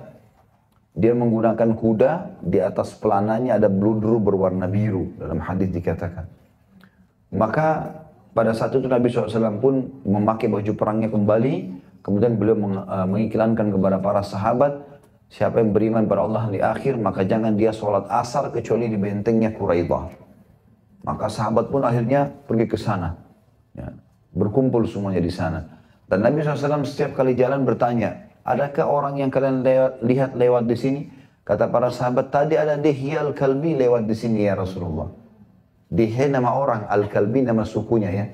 Dia menggunakan kuda, di atas pelananya ada bludru berwarna biru, dalam hadis dikatakan. Maka pada saat itu Nabi SAW pun memakai baju perangnya kembali, kemudian beliau mengiklankan kepada para sahabat, siapa yang beriman pada Allah di akhir, maka jangan dia sholat asar kecuali di bentengnya Quraidah. Maka sahabat pun akhirnya pergi ke sana, ya, berkumpul semuanya di sana. Dan Nabi SAW setiap kali jalan bertanya, adakah orang yang kalian lihat lewat di sini? Kata para sahabat, tadi ada Dihya al-Kalbi lewat di sini ya Rasulullah. Dihya nama orang, al-Kalbi nama sukunya ya.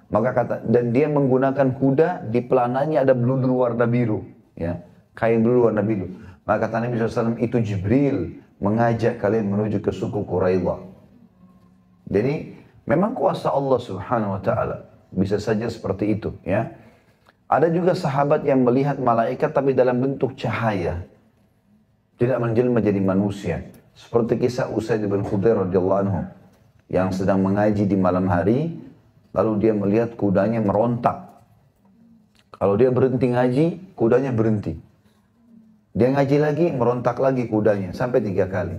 Maka kata, dan dia menggunakan kuda, di pelananya ada bludru warna biru, ya, kain bludru warna biru. Maka kata Nabi SAW, itu Jibril mengajak kalian menuju ke suku Quraidah. Jadi memang kuasa Allah Subhanahu Wa Taala bisa saja seperti itu, ya. Ada juga sahabat yang melihat malaikat tapi dalam bentuk cahaya, tidak menjelma jadi manusia. Seperti kisah Usaid bin Khudair radhiyallahu anhu yang sedang mengaji di malam hari, lalu dia melihat kudanya merontak. Kalau dia berhenti ngaji, kudanya berhenti. Dia ngaji lagi, merontak lagi kudanya sampai 3 kali.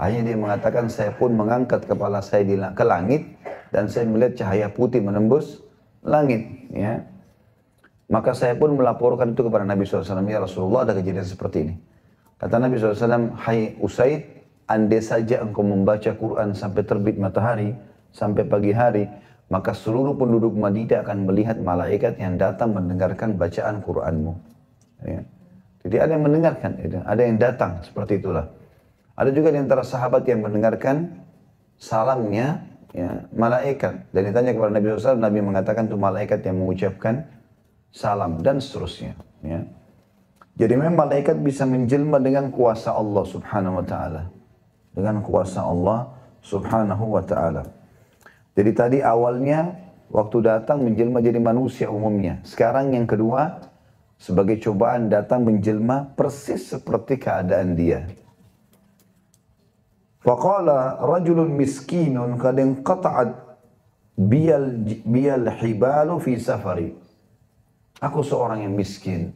Akhirnya dia mengatakan, saya pun mengangkat kepala saya ke langit dan saya melihat cahaya putih menembus langit, ya. Maka saya pun melaporkan itu kepada Nabi SAW, ya Rasulullah ada kejadian seperti ini. Kata Nabi SAW, hai Usaid, andai saja engkau membaca Quran sampai terbit matahari, sampai pagi hari, maka seluruh penduduk Madinah akan melihat malaikat yang datang mendengarkan bacaan Quranmu. Ya. Jadi ada yang mendengarkan, ada yang datang, seperti itulah. Ada juga di antara sahabat yang mendengarkan salamnya, ya, malaikat. Dan ditanya kepada Nabi SAW, Nabi mengatakan itu malaikat yang mengucapkan salam dan seterusnya, ya. Jadi memang malaikat bisa menjelma dengan kuasa Allah Subhanahu Wa Taala, dengan kuasa Allah Subhanahu Wa Taala. Jadi tadi awalnya waktu datang menjelma jadi manusia umumnya. Sekarang yang kedua sebagai cobaan datang menjelma persis seperti keadaan dia. Faqala rajulun miskinun qad inqata'at biyal hibalu fi safari. Aku seorang yang miskin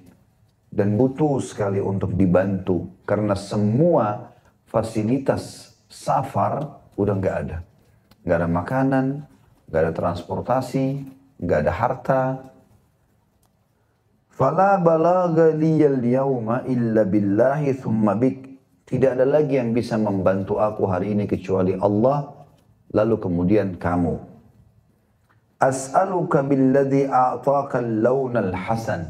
dan butuh sekali untuk dibantu karena semua fasilitas safar udah nggak ada. Nggak ada makanan, nggak ada transportasi, nggak ada harta. Fala balagha liyal yawma illa billahi thumma bik. Tidak ada lagi yang bisa membantu aku hari ini kecuali Allah, lalu kemudian kamu. As'aluka billadhi a'taka al-lawn al-hasan.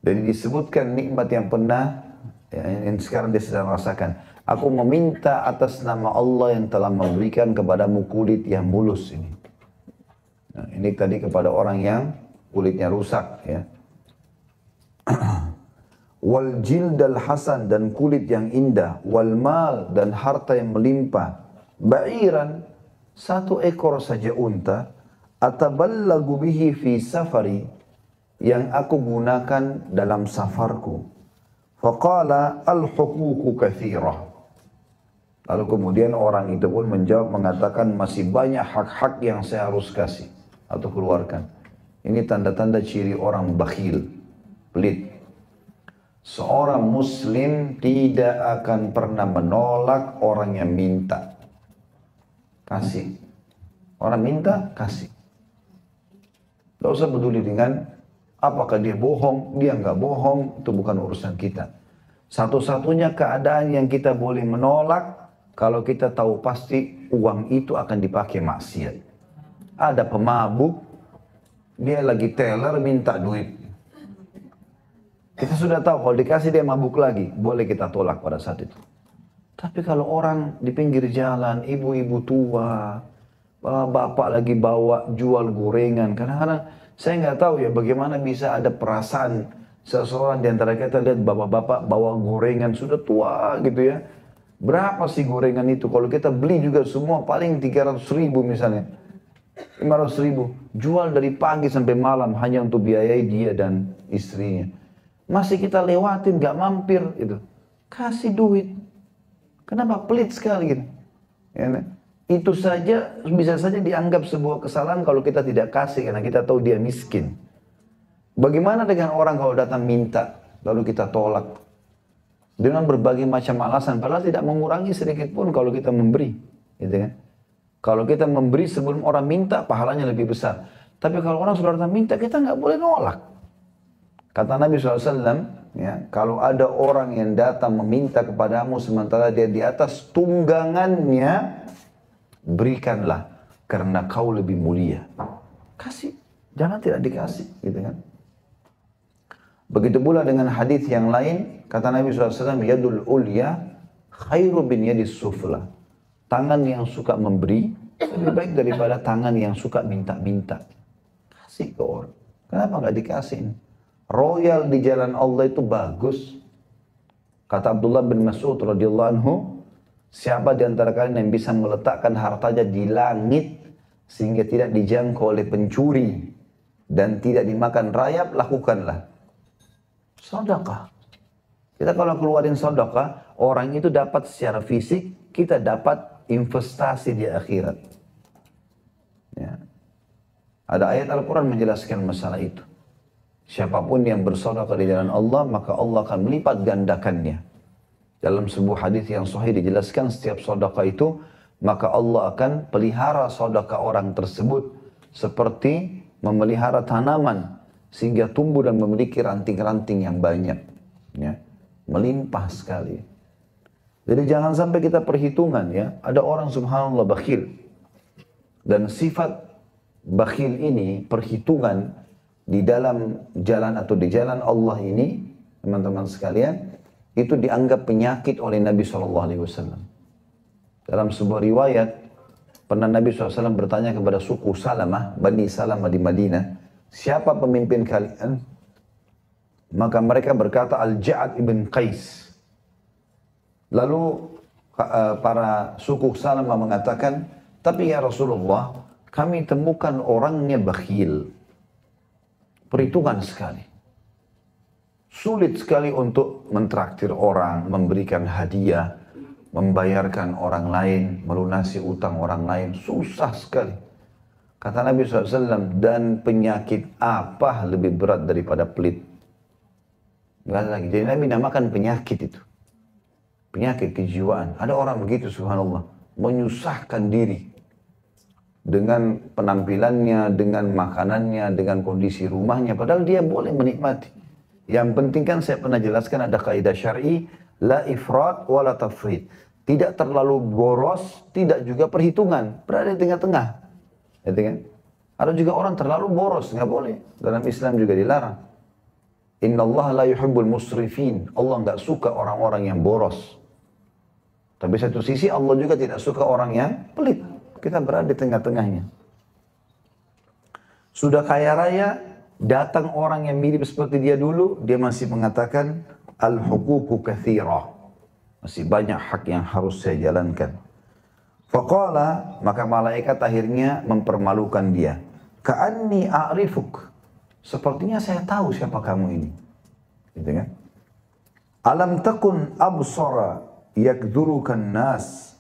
Dan disebutkan nikmat yang pernah, yang sekarang dia sedang rasakan. Aku meminta atas nama Allah yang telah memberikan kepadamu kulit yang mulus ini. Nah, ini tadi kepada orang yang kulitnya rusak, ya. wal jildal hasan, dan kulit yang indah, wal mal, dan harta yang melimpah, ba'iran, satu ekor saja unta, ataballagu bihi fi safari, yang aku gunakan dalam safarku. Faqala al-huququ katsirah. Lalu kemudian orang itu pun menjawab mengatakan, masih banyak hak-hak yang saya harus kasih atau keluarkan. Ini tanda-tanda ciri orang bakhil, pelit. Seorang muslim tidak akan pernah menolak orang yang minta. Kasih. Orang minta, kasih. Tidak usah peduli dengan apakah dia bohong, dia nggak bohong, itu bukan urusan kita. Satu-satunya keadaan yang kita boleh menolak, kalau kita tahu pasti uang itu akan dipakai maksiat. Ada pemabuk, dia lagi teller minta duit. Kita sudah tahu kalau dikasih dia mabuk lagi, boleh kita tolak pada saat itu. Tapi kalau orang di pinggir jalan, ibu-ibu tua, bapak lagi bawa jual gorengan, kadang-kadang saya nggak tahu ya bagaimana bisa ada perasaan seseorang di antara kita lihat bapak-bapak bawa gorengan sudah tua gitu ya. Berapa sih gorengan itu? Kalau kita beli juga semua paling 300.000 misalnya. 500.000. Jual dari pagi sampai malam hanya untuk biayai dia dan istrinya. Masih kita lewatin, gak mampir gitu. Kasih duit. Kenapa pelit sekali gitu? Ya, itu saja bisa saja dianggap sebuah kesalahan kalau kita tidak kasih karena kita tahu dia miskin. Bagaimana dengan orang kalau datang minta lalu kita tolak dengan berbagai macam alasan, padahal tidak mengurangi sedikit pun kalau kita memberi, gitu kan? Kalau kita memberi sebelum orang minta, pahalanya lebih besar. Tapi kalau orang sudah datang minta, kita nggak boleh nolak. Kata Nabi SAW, ya, kalau ada orang yang datang meminta kepadamu sementara dia di atas tunggangannya, berikanlah karena kau lebih mulia. Kasih, jangan tidak dikasih, gitu kan? Begitu pula dengan hadis yang lain, kata Nabi SAW, yadul ulya khairu bin yadis sufla. Tangan yang suka memberi lebih baik daripada tangan yang suka minta-minta. Kasih ke orang. Kenapa nggak dikasih? Royal di jalan Allah itu bagus. Kata Abdullah bin Mas'ud radhiyallahu anhu, siapa di antara kalian yang bisa meletakkan hartanya di langit sehingga tidak dijangkau oleh pencuri dan tidak dimakan rayap, lakukanlah. Sedekah. Kita kalau keluarin sedekah, orang itu dapat secara fisik, kita dapat investasi di akhirat. Ya. Ada ayat Al-Quran menjelaskan masalah itu. Siapapun yang bersedekah di jalan Allah, maka Allah akan melipat gandakannya. Dalam sebuah hadis yang sahih dijelaskan, setiap sedekah itu, maka Allah akan pelihara sedekah orang tersebut seperti memelihara tanaman sehingga tumbuh dan memiliki ranting-ranting yang banyak, ya, melimpah sekali. Jadi jangan sampai kita perhitungan, ya, ada orang subhanallah bakhil, dan sifat bakhil ini perhitungan di dalam jalan atau di jalan Allah ini, teman-teman sekalian, itu dianggap penyakit oleh Nabi SAW. Dalam sebuah riwayat, pernah Nabi SAW bertanya kepada suku Salamah, Bani Salamah di Madinah, siapa pemimpin kalian? Maka mereka berkata Al-Ja'ad ibn Qais. Lalu para suku Salamah mengatakan, tapi ya Rasulullah, kami temukan orangnya bakhil. Perhitungan sekali. Sulit sekali untuk mentraktir orang, memberikan hadiah, membayarkan orang lain, melunasi utang orang lain. Susah sekali. Kata Nabi SAW, dan penyakit apa lebih berat daripada pelit? Enggak ada lagi. Jadi Nabi namakan penyakit itu. Penyakit kejiwaan. Ada orang begitu subhanallah. Menyusahkan diri. Dengan penampilannya, dengan makanannya, dengan kondisi rumahnya. Padahal dia boleh menikmati. Yang penting kan saya pernah jelaskan ada kaidah syar'i, la ifrat wa la tafrit. Tidak terlalu boros, tidak juga perhitungan. Berada di tengah-tengah. Gitu kan? Ada juga orang terlalu boros, nggak boleh. Dalam Islam juga dilarang. Inna Allah la yuhibbul musrifin. Allah nggak suka orang-orang yang boros. Tapi satu sisi Allah juga tidak suka orang yang pelit. Kita berada di tengah-tengahnya. Sudah kaya raya, datang orang yang mirip seperti dia dulu, dia masih mengatakan, al-huququ katsira. Masih banyak hak yang harus saya jalankan. Faqala, maka malaikat akhirnya mempermalukan dia. Ka'anni a'rifuk. Sepertinya saya tahu siapa kamu ini. Gitu kan? Alam takun absara yakdhurukan nas.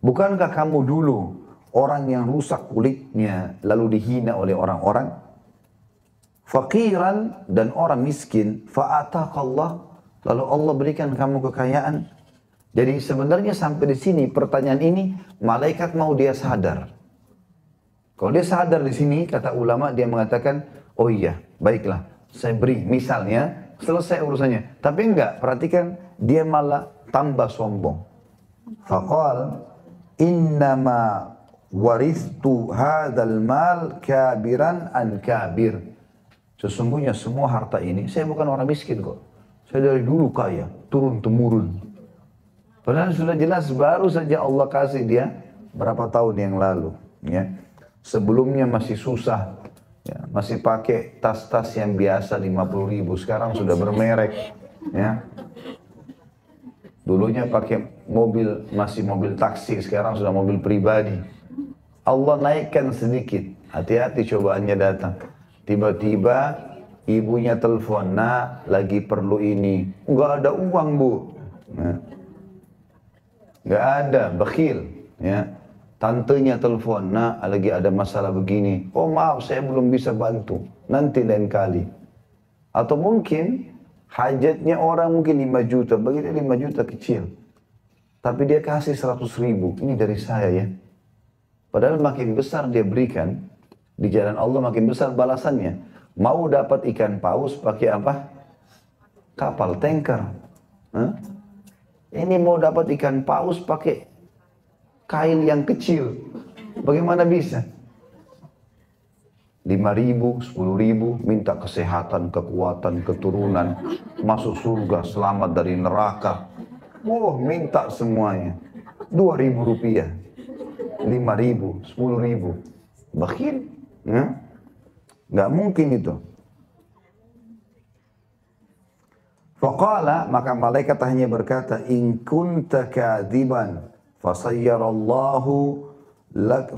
Bukankah kamu dulu orang yang rusak kulitnya lalu dihina oleh orang-orang? Faqiran, dan orang miskin, fa'ataqallah, lalu Allah berikan kamu kekayaan. Jadi sebenarnya sampai di sini pertanyaan ini malaikat mau dia sadar. Kalau dia sadar di sini, kata ulama, dia mengatakan, oh iya, baiklah, saya beri, misalnya selesai urusannya. Tapi enggak, perhatikan, dia malah tambah sombong. Faqal innama waristu hadzal mal kabiran an kabir. Sesungguhnya semua harta ini, saya bukan orang miskin kok. Saya dari dulu kaya, turun temurun. Padahal sudah jelas baru saja Allah kasih dia berapa tahun yang lalu. Ya. Sebelumnya masih susah, ya, masih pakai tas-tas yang biasa 50.000, sekarang sudah bermerek. Ya. Dulunya pakai mobil, masih mobil taksi, sekarang sudah mobil pribadi. Allah naikkan sedikit, hati-hati cobaannya datang. Tiba-tiba ibunya telepon, nak lagi perlu ini. Enggak ada uang bu. Enggak ada, bakhil. Ya. Tantenya telepon, nak lagi ada masalah begini. Oh maaf, saya belum bisa bantu. Nanti lain kali. Atau mungkin hajatnya orang mungkin 5 juta. Bagi dia 5 juta kecil. Tapi dia kasih 100.000. Ini dari saya ya. Padahal makin besar dia berikan, di jalan Allah makin besar balasannya. Mau dapat ikan paus pakai apa? Kapal, tanker. Hah? Ini mau dapat ikan paus pakai kail yang kecil. Bagaimana bisa? 5.000, 10.000, minta kesehatan, kekuatan, keturunan, masuk surga, selamat dari neraka. Oh, minta semuanya. 2.000 rupiah, 5.000, 10.000. Bakhil. Ya? Nggak mungkin itu. Faqala, maka malaikat hanya berkata, in kunta kadziban fasayyarallahu lak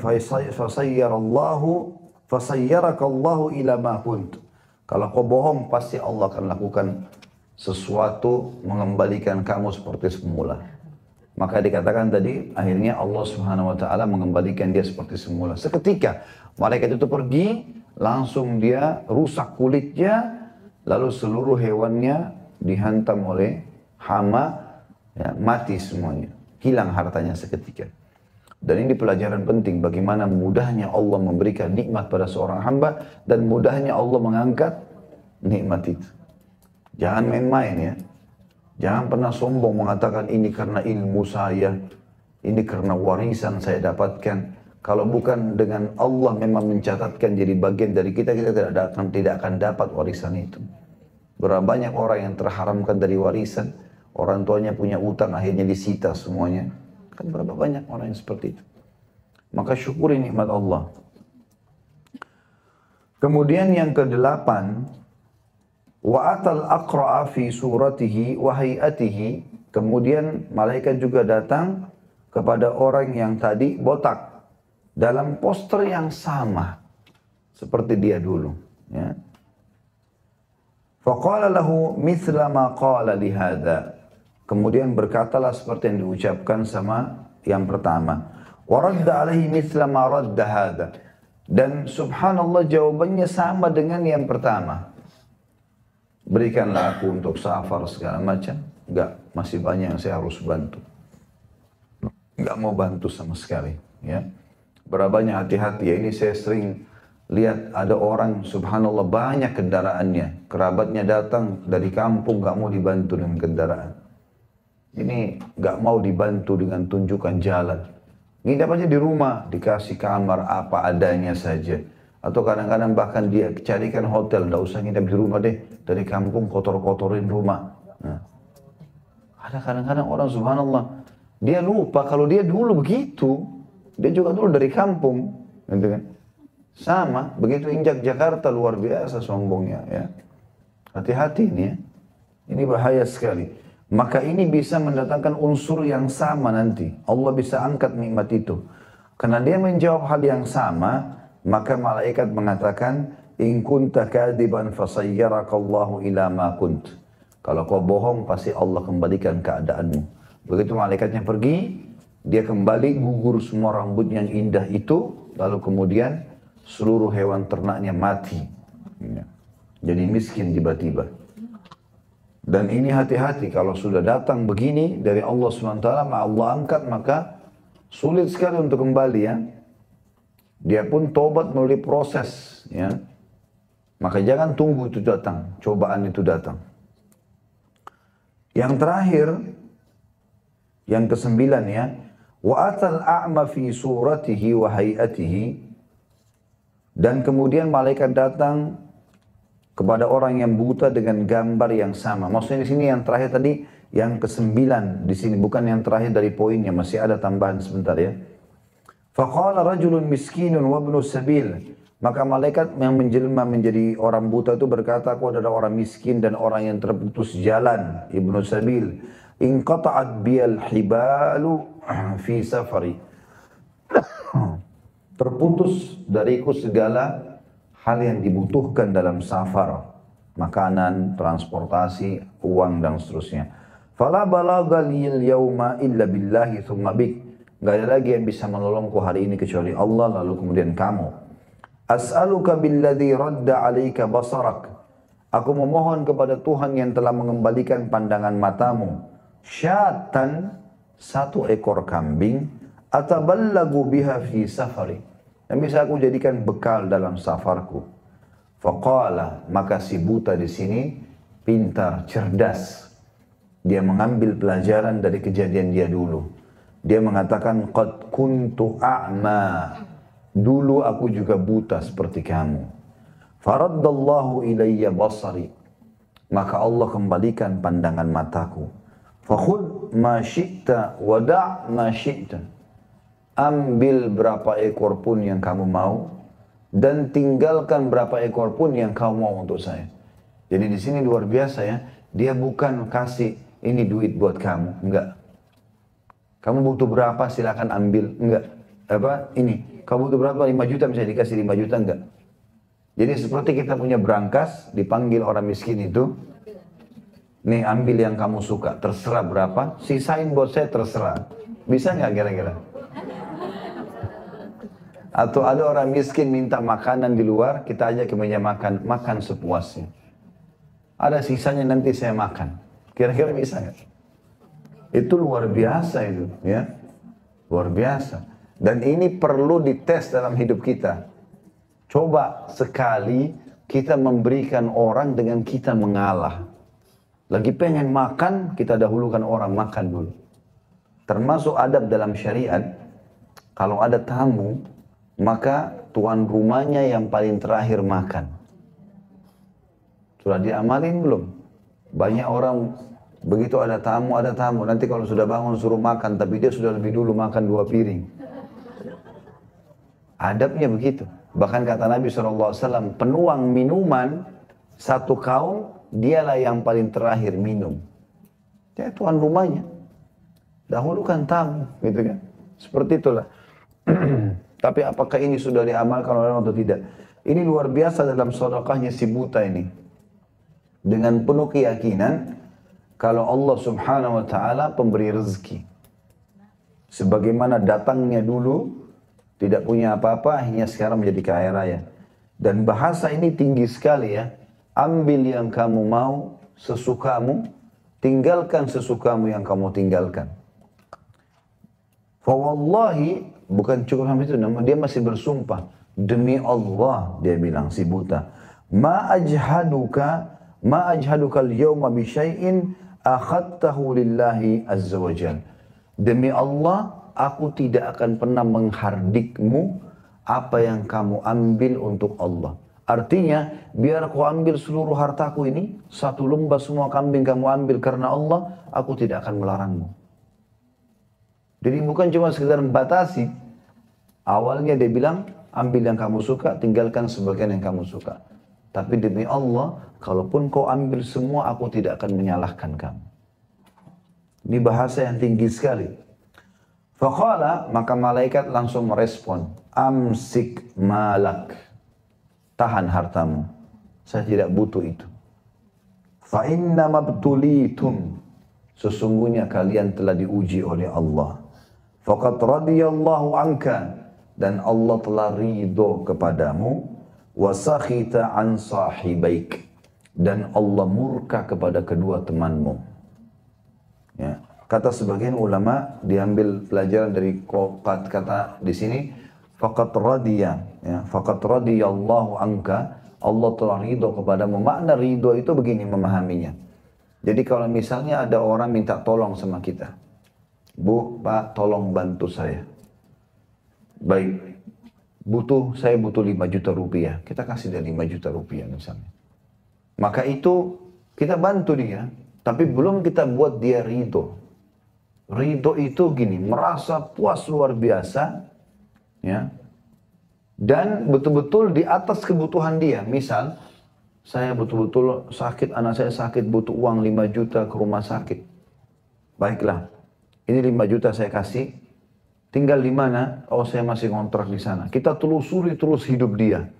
fasayyarakallahu ila ma kunt. Kalau kau bohong, pasti Allah akan lakukan sesuatu mengembalikan kamu seperti semula. Maka dikatakan tadi, akhirnya Allah Subhanahu wa taala mengembalikan dia seperti semula. Seketika malaikat itu pergi, langsung dia rusak kulitnya, lalu seluruh hewannya dihantam oleh hama, ya, mati semuanya. Hilang hartanya seketika. Dan ini pelajaran penting bagaimana mudahnya Allah memberikan nikmat pada seorang hamba dan mudahnya Allah mengangkat nikmat itu. Jangan main-main ya. Jangan pernah sombong mengatakan ini karena ilmu saya, ini karena warisan saya dapatkan. Kalau bukan dengan Allah memang mencatatkan jadi bagian dari kita, kita tidak akan dapat warisan itu. Berapa banyak orang yang terharamkan dari warisan, orang tuanya punya utang akhirnya disita semuanya. Kan berapa banyak orang yang seperti itu. Maka syukuri nikmat Allah. Kemudian yang ke-8, wa atal aqra'a fi suratihi wa hayatihi. Kemudian malaikat juga datang kepada orang yang tadi botak dalam poster yang sama seperti dia dulu, ya. Faqala lahu mithla ma qala li hadza. Kemudian berkatalah seperti yang diucapkan sama yang pertama. Wa radda alaihi mithla ma radda hadza. Dan subhanallah jawabannya sama dengan yang pertama. Berikanlah aku untuk safar segala macam. Enggak, masih banyak yang saya harus bantu. Enggak mau bantu sama sekali, ya. Berapa banyak hati-hati ya, ini saya sering lihat ada orang subhanallah banyak kendaraannya. Kerabatnya datang dari kampung enggak mau dibantu dengan kendaraan. Ini enggak mau dibantu dengan tunjukkan jalan. Ini dapatnya di rumah, dikasih kamar apa adanya saja. Atau kadang-kadang bahkan dia carikan hotel, enggak usah nginep di rumah deh. Dari kampung kotor-kotorin rumah. Nah. Ada kadang-kadang orang subhanallah, dia lupa kalau dia dulu begitu. Dia juga dulu dari kampung. Gitu kan? Sama, begitu injak Jakarta luar biasa sombongnya. Ya. Hati-hati ini ya. Ini bahaya sekali. Maka ini bisa mendatangkan unsur yang sama nanti. Allah bisa angkat nikmat itu. Karena dia menjawab hal yang sama, maka malaikat mengatakan, in kunta kadiban fasayyarakallahu ila ma kunt. Kalau kau bohong, pasti Allah kembalikan keadaanmu. Begitu malaikatnya pergi, dia kembali gugur semua rambut yang indah itu, lalu kemudian seluruh hewan ternaknya mati. Jadi miskin tiba-tiba. Dan ini hati-hati, kalau sudah datang begini dari Allah SWT, Allah angkat, maka sulit sekali untuk kembali ya. Dia pun tobat melalui proses ya. Maka jangan tunggu itu datang, cobaan itu datang. Yang terakhir, yang kesembilan ya, wa atal a'ma fi suratihi wa hayatihi, dan kemudian malaikat datang kepada orang yang buta dengan gambar yang sama. Maksudnya di sini yang terakhir tadi, yang kesembilan di sini, bukan yang terakhir dari poinnya, masih ada tambahan sebentar ya. Faqala rajulun miskinun wa ibnu sabil. Maka malaikat yang menjelma menjadi orang buta itu berkata, aku adalah orang miskin dan orang yang terputus jalan, ibnu sabil. In qata'at biyal hibalu fi safari. Terputus dariku segala hal yang dibutuhkan dalam safar, makanan, transportasi, uang dan seterusnya. Fala balagha lil yauma illa billahi tsumma bik. Enggak ada lagi yang bisa menolongku hari ini kecuali Allah, lalu kemudian kamu. As'aluka billadzi radda 'alaika basarak. Aku memohon kepada Tuhan yang telah mengembalikan pandangan matamu. Syatan, satu ekor kambing, ataballagu biha fi safari, yang bisa aku jadikan bekal dalam safarku. Faqala, maka si buta di sini pintar, cerdas. Dia mengambil pelajaran dari kejadian dia dulu. Dia mengatakan, qad kuntu a'ma. Dulu aku juga buta seperti kamu. Faraddallahu ilayya basari. Maka Allah kembalikan pandangan mataku. Fakhudh ma syi'ta wada' ma syi'ta. Ambil berapa ekor pun yang kamu mau dan tinggalkan berapa ekor pun yang kamu mau untuk saya. Jadi di sini luar biasa ya. Dia bukan kasih ini duit buat kamu, enggak. Kamu butuh berapa silakan ambil, enggak. Apa ini? Kamu butuh berapa? 5 juta bisa dikasih 5 juta, enggak. Jadi seperti kita punya berangkas, dipanggil orang miskin itu, nih ambil yang kamu suka, terserah berapa, sisain buat saya terserah. Bisa nggak kira-kira? Atau ada orang miskin minta makanan di luar, kita ajak ke meja makan, makan sepuasnya. Ada sisanya nanti saya makan. Kira-kira bisa nggak? Itu luar biasa itu, ya. Luar biasa. Dan ini perlu dites dalam hidup kita. Coba sekali kita memberikan orang dengan kita mengalah. Lagi pengen makan, kita dahulukan orang makan dulu. Termasuk adab dalam syariat, kalau ada tamu, maka tuan rumahnya yang paling terakhir makan. Sudah diamalin belum? Banyak orang begitu ada tamu, nanti kalau sudah bangun suruh makan, tapi dia sudah lebih dulu makan 2 piring. Adabnya begitu. Bahkan kata Nabi SAW, penuang minuman satu kaum, dialah yang paling terakhir minum. Dia tuan rumahnya. Dahulukan tamu, gitu kan. Seperti itulah. Tapi apakah ini sudah diamalkan oleh orang atau tidak? Ini luar biasa dalam sedekahnya si buta ini. Dengan penuh keyakinan, kalau Allah Subhanahu wa Ta'ala pemberi rezeki. Sebagaimana datangnya dulu, tidak punya apa-apa, akhirnya sekarang menjadi kaya raya. Dan bahasa ini tinggi sekali ya. Ambil yang kamu mau, sesukamu, tinggalkan sesukamu yang kamu tinggalkan. Fawallahi, bukan cukup sampai itu, dia masih bersumpah. Demi Allah, dia bilang si buta. Ma ajhaduka al-yawma bi syai'in akhadtahu lillahi azza wa jal. Demi Allah, aku tidak akan pernah menghardikmu apa yang kamu ambil untuk Allah. Artinya, biar aku ambil seluruh hartaku ini, satu lembah semua kambing kamu ambil karena Allah, aku tidak akan melarangmu. Jadi bukan cuma sekedar membatasi. Awalnya dia bilang, ambil yang kamu suka, tinggalkan sebagian yang kamu suka. Tapi demi Allah, kalaupun kau ambil semua, aku tidak akan menyalahkan kamu. Ini bahasa yang tinggi sekali. Faqala, maka malaikat langsung merespon, amsik malak. Tahan hartamu. Saya tidak butuh itu. Fa inna mabtulitum. Sesungguhnya kalian telah diuji oleh Allah. Faqad radiyallahu anka. Dan Allah telah ridho kepadamu. Wasakhita an sahibaik, dan Allah murka kepada kedua temanmu. Ya. Kata sebagian ulama diambil pelajaran dari kata di sini faqad radiya, ya, faqad radiyallahu anka, Allah telah ridho kepadamu. Makna ridho itu begini memahaminya. Jadi kalau misalnya ada orang minta tolong sama kita, Bu, Pak, tolong bantu saya. Baik. Saya butuh 5 juta rupiah. Kita kasih dia 5 juta rupiah misalnya. Maka itu kita bantu dia. Tapi belum kita buat dia ridho. Ridho itu gini, merasa puas luar biasa. Ya. Dan betul-betul di atas kebutuhan dia. Misal, saya betul-betul sakit, anak saya sakit, butuh uang 5 juta ke rumah sakit. Baiklah, ini 5 juta saya kasih. Tinggal di mana? Oh, saya masih ngontrak di sana. Kita telusuri terus hidup dia.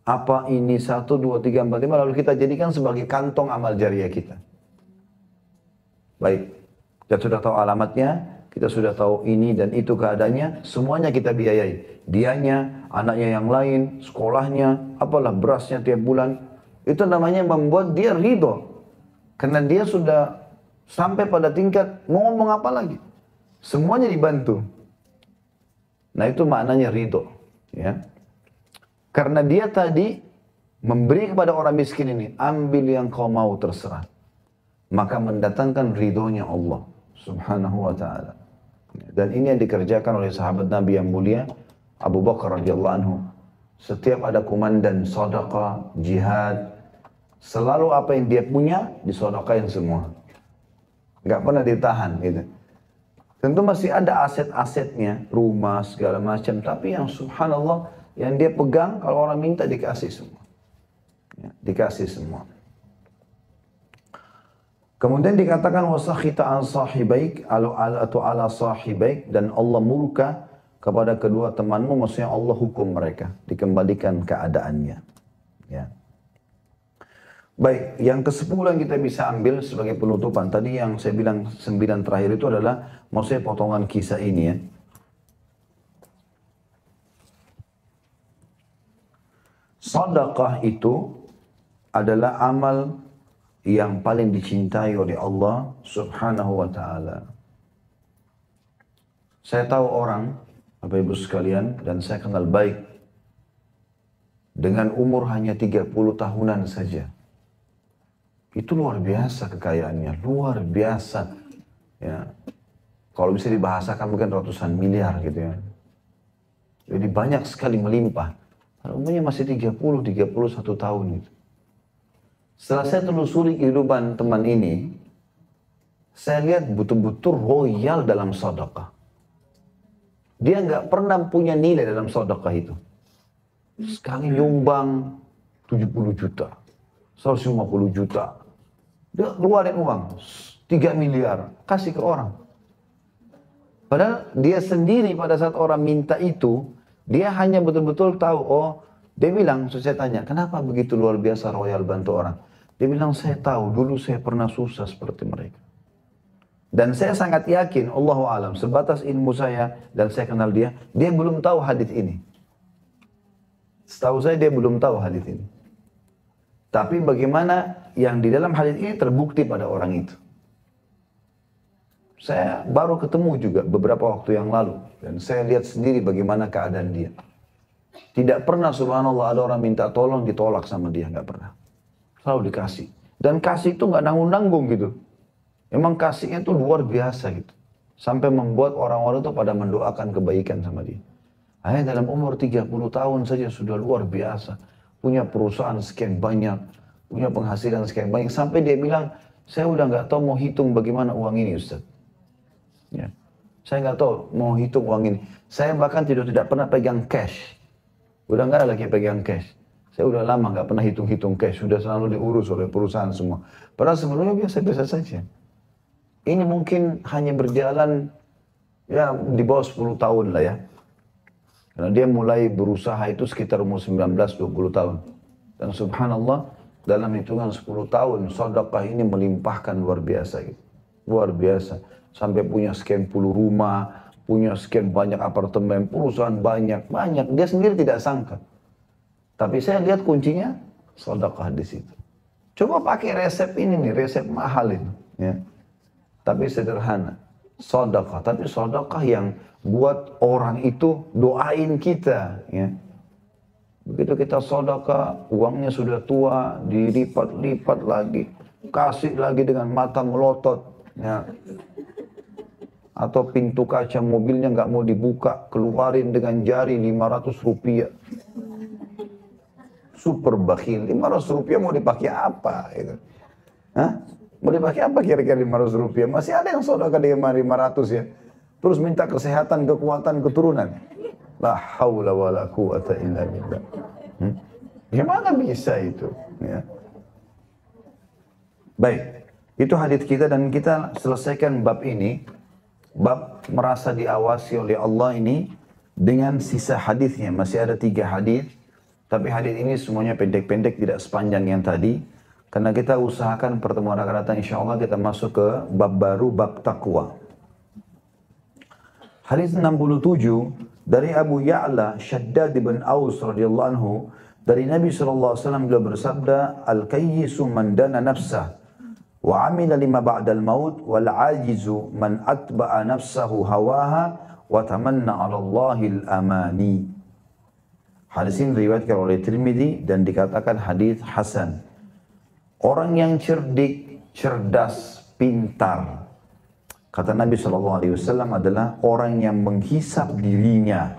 Apa ini 1, 2, 3, 4, 5. Lalu kita jadikan sebagai kantong amal jariah kita. Baik. Kita sudah tahu alamatnya. Kita sudah tahu ini dan itu keadaannya. Semuanya kita biayai. Dianya, anaknya yang lain, sekolahnya, apalah berasnya tiap bulan. Itu namanya membuat dia ridho. Karena dia sudah sampai pada tingkat mau ngomong apa lagi. Semuanya dibantu. Nah itu maknanya ridho, ya. Karena dia tadi memberi kepada orang miskin ini, ambil yang kau mau terserah. Maka mendatangkan ridhonya Allah subhanahu wa ta'ala. Dan ini yang dikerjakan oleh sahabat Nabi yang mulia, Abu Bakar radhiyallahu anhu. Setiap ada komandan sedekah, jihad, selalu apa yang dia punya, disodakain semua. Nggak pernah ditahan gitu. Tentu masih ada aset-asetnya, rumah segala macam. Tapi yang subhanallah, yang dia pegang, kalau orang minta dikasih semua. Ya, dikasih semua. Kemudian dikatakan wasakhita an sahibaik atau ala sahibaik, dan Allah murka kepada kedua temanmu, maksudnya Allah hukum mereka, dikembalikan keadaannya. Ya. Baik, yang ke-10 yang kita bisa ambil sebagai penutupan. Tadi yang saya bilang 9 terakhir itu adalah, maksudnya potongan kisah ini ya. Sedekah itu adalah amal yang paling dicintai oleh Allah subhanahu wa ta'ala. Saya tahu orang, Bapak Ibu sekalian, dan saya kenal baik, dengan umur hanya 30 tahunan saja. Itu luar biasa kekayaannya, luar biasa. Ya. Kalau bisa dibahasakan mungkin ratusan miliar gitu ya. Jadi banyak sekali melimpah. Umurnya masih 31 tahun gitu. Setelah saya telusuri kehidupan teman ini, saya lihat betul-betul royal dalam sedekah. Dia nggak pernah punya nilai dalam sedekah itu. Sekali nyumbang 70 juta, 150 juta. Dia keluarin uang 3 miliar, kasih ke orang. Padahal dia sendiri pada saat orang minta itu, dia hanya betul-betul tahu, oh, dia bilang, saya tanya, kenapa begitu luar biasa royal bantu orang? Dia bilang, saya tahu, dulu saya pernah susah seperti mereka. Dan saya sangat yakin, Allahu alam, sebatas ilmu saya, dan saya kenal dia belum tahu hadis ini. Setahu saya dia belum tahu hadis ini. Tapi bagaimana yang di dalam hadis ini terbukti pada orang itu. Saya baru ketemu juga beberapa waktu yang lalu. Dan saya lihat sendiri bagaimana keadaan dia. Tidak pernah subhanallah ada orang minta tolong ditolak sama dia. Nggak pernah. Selalu dikasih. Dan kasih itu nggak nanggung-nanggung gitu. Emang kasihnya itu luar biasa gitu. Sampai membuat orang-orang itu pada mendoakan kebaikan sama dia. Hanya dalam umur 30 tahun saja sudah luar biasa. Punya perusahaan sekian banyak. Punya penghasilan sekian banyak. Sampai dia bilang, saya udah nggak tahu mau hitung bagaimana uang ini Ustaz. Ya. Saya nggak tahu mau hitung uang ini. Saya bahkan tidak pernah pegang cash. Udah nggak ada lagi pegang cash. Saya udah lama nggak pernah hitung-hitung cash, sudah selalu diurus oleh perusahaan semua. Padahal sebelumnya biasa-biasa saja. Ini mungkin hanya berjalan ya di bawah 10 tahun lah ya. Karena dia mulai berusaha itu sekitar umur 19-20 tahun. Dan subhanallah dalam hitungan 10 tahun sedekah ini melimpahkan luar biasa gitu. Luar biasa. Sampai punya sekian puluh rumah, punya sekian banyak apartemen, perusahaan banyak. Dia sendiri tidak sangka. Tapi saya lihat kuncinya sedekah di situ. Coba pakai resep ini nih, resep mahal ini. Ya. Tapi sederhana. Sedekah, tapi sedekah yang buat orang itu doain kita. Ya. Begitu kita sedekah, uangnya sudah tua, dilipat-lipat lagi. Kasih lagi dengan mata melotot. Ya. Atau pintu kaca mobilnya nggak mau dibuka, keluarin dengan jari 500 rupiah. Super bakhil, 500 rupiah mau dipakai apa? Gitu. Hah? Mau dipakai apa kira-kira 500 rupiah? Masih ada yang sedekah dengan 500 ya. Terus minta kesehatan, kekuatan, keturunan. La haula wa la quwata illa billah. Gimana bisa itu? Ya. Baik, itu hadits kita dan kita selesaikan bab ini. Bab merasa diawasi oleh Allah ini dengan sisa hadisnya. Masih ada 3 hadis. Tapi hadis ini semuanya pendek-pendek, tidak sepanjang yang tadi. Karena kita usahakan pertemuan akan datang, insya Allah kita masuk ke bab baru, bab taqwa. Hadis 67 dari Abu Ya'la Shaddad bin Aus radhiyallahu anhu, dari Nabi SAW beliau bersabda, Al-kayyisu man dana nafsah wa amila lima ba'dal maut wal ajizu man atba'a nafsahu hawaha wa tamanna 'ala Allahil amani. Hadis ini diriwayatkan oleh Tirmidzi dan dikatakan hadis hasan. Orang yang cerdik, cerdas, pintar, kata Nabi SAW adalah orang yang menghisap dirinya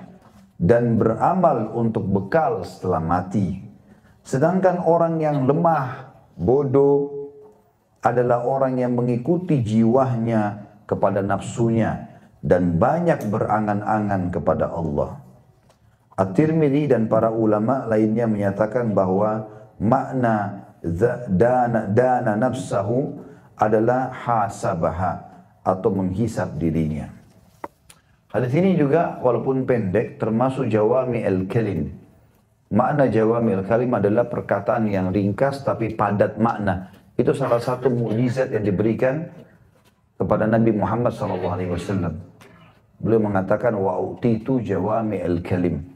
dan beramal untuk bekal setelah mati. Sedangkan orang yang lemah, bodoh, adalah orang yang mengikuti jiwanya kepada nafsunya dan banyak berangan-angan kepada Allah. At-Tirmidzi dan para ulama lainnya menyatakan bahwa makna dana nafsahu adalah hasabaha atau menghisap dirinya. Hadis ini juga walaupun pendek termasuk jawami al-kalim. Makna jawami al-kalim adalah perkataan yang ringkas tapi padat makna. Itu salah satu mukjizat yang diberikan kepada Nabi Muhammad SAW. Beliau mengatakan wa utitu jawami al-kalim.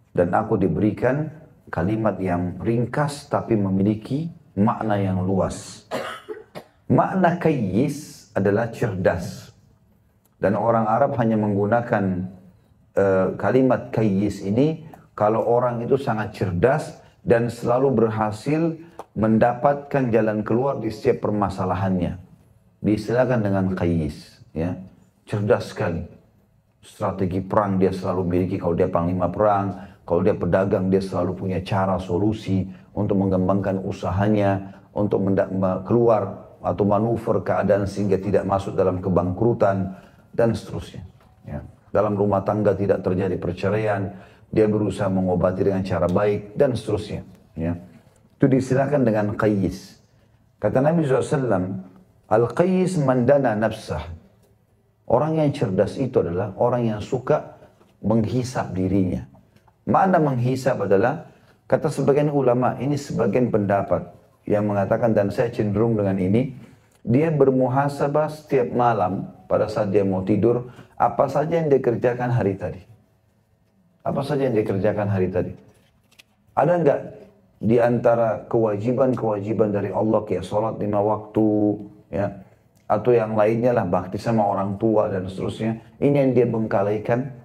Dan aku diberikan kalimat yang ringkas tapi memiliki makna yang luas. Makna kayyis adalah cerdas. Dan orang Arab hanya menggunakan kalimat kayyis ini kalau orang itu sangat cerdas dan selalu berhasil mendapatkan jalan keluar di setiap permasalahannya. Diistilahkan dengan kayyis. Ya. Cerdas sekali. Strategi perang dia selalu miliki kalau dia panglima perang. Kalau dia pedagang, dia selalu punya cara, solusi untuk mengembangkan usahanya, untuk keluar atau manuver keadaan sehingga tidak masuk dalam kebangkrutan, dan seterusnya. Ya. Dalam rumah tangga tidak terjadi perceraian, dia berusaha mengobati dengan cara baik, dan seterusnya. Ya. Itu diistilahkan dengan qayyis. Kata Nabi SAW, Al-qayyis mandana nafsah. Orang yang cerdas itu adalah orang yang suka menghisap dirinya. Makna menghisap adalah, kata sebagian ulama, ini sebagian pendapat yang mengatakan, dan saya cenderung dengan ini, dia bermuhasabah setiap malam pada saat dia mau tidur, apa saja yang dia kerjakan hari tadi. Apa saja yang dia kerjakan hari tadi. Ada enggak di antara kewajiban-kewajiban dari Allah, kayak sholat 5 waktu, ya, atau yang lainnya lah, bakti sama orang tua dan seterusnya, ini yang dia bengkalaikan.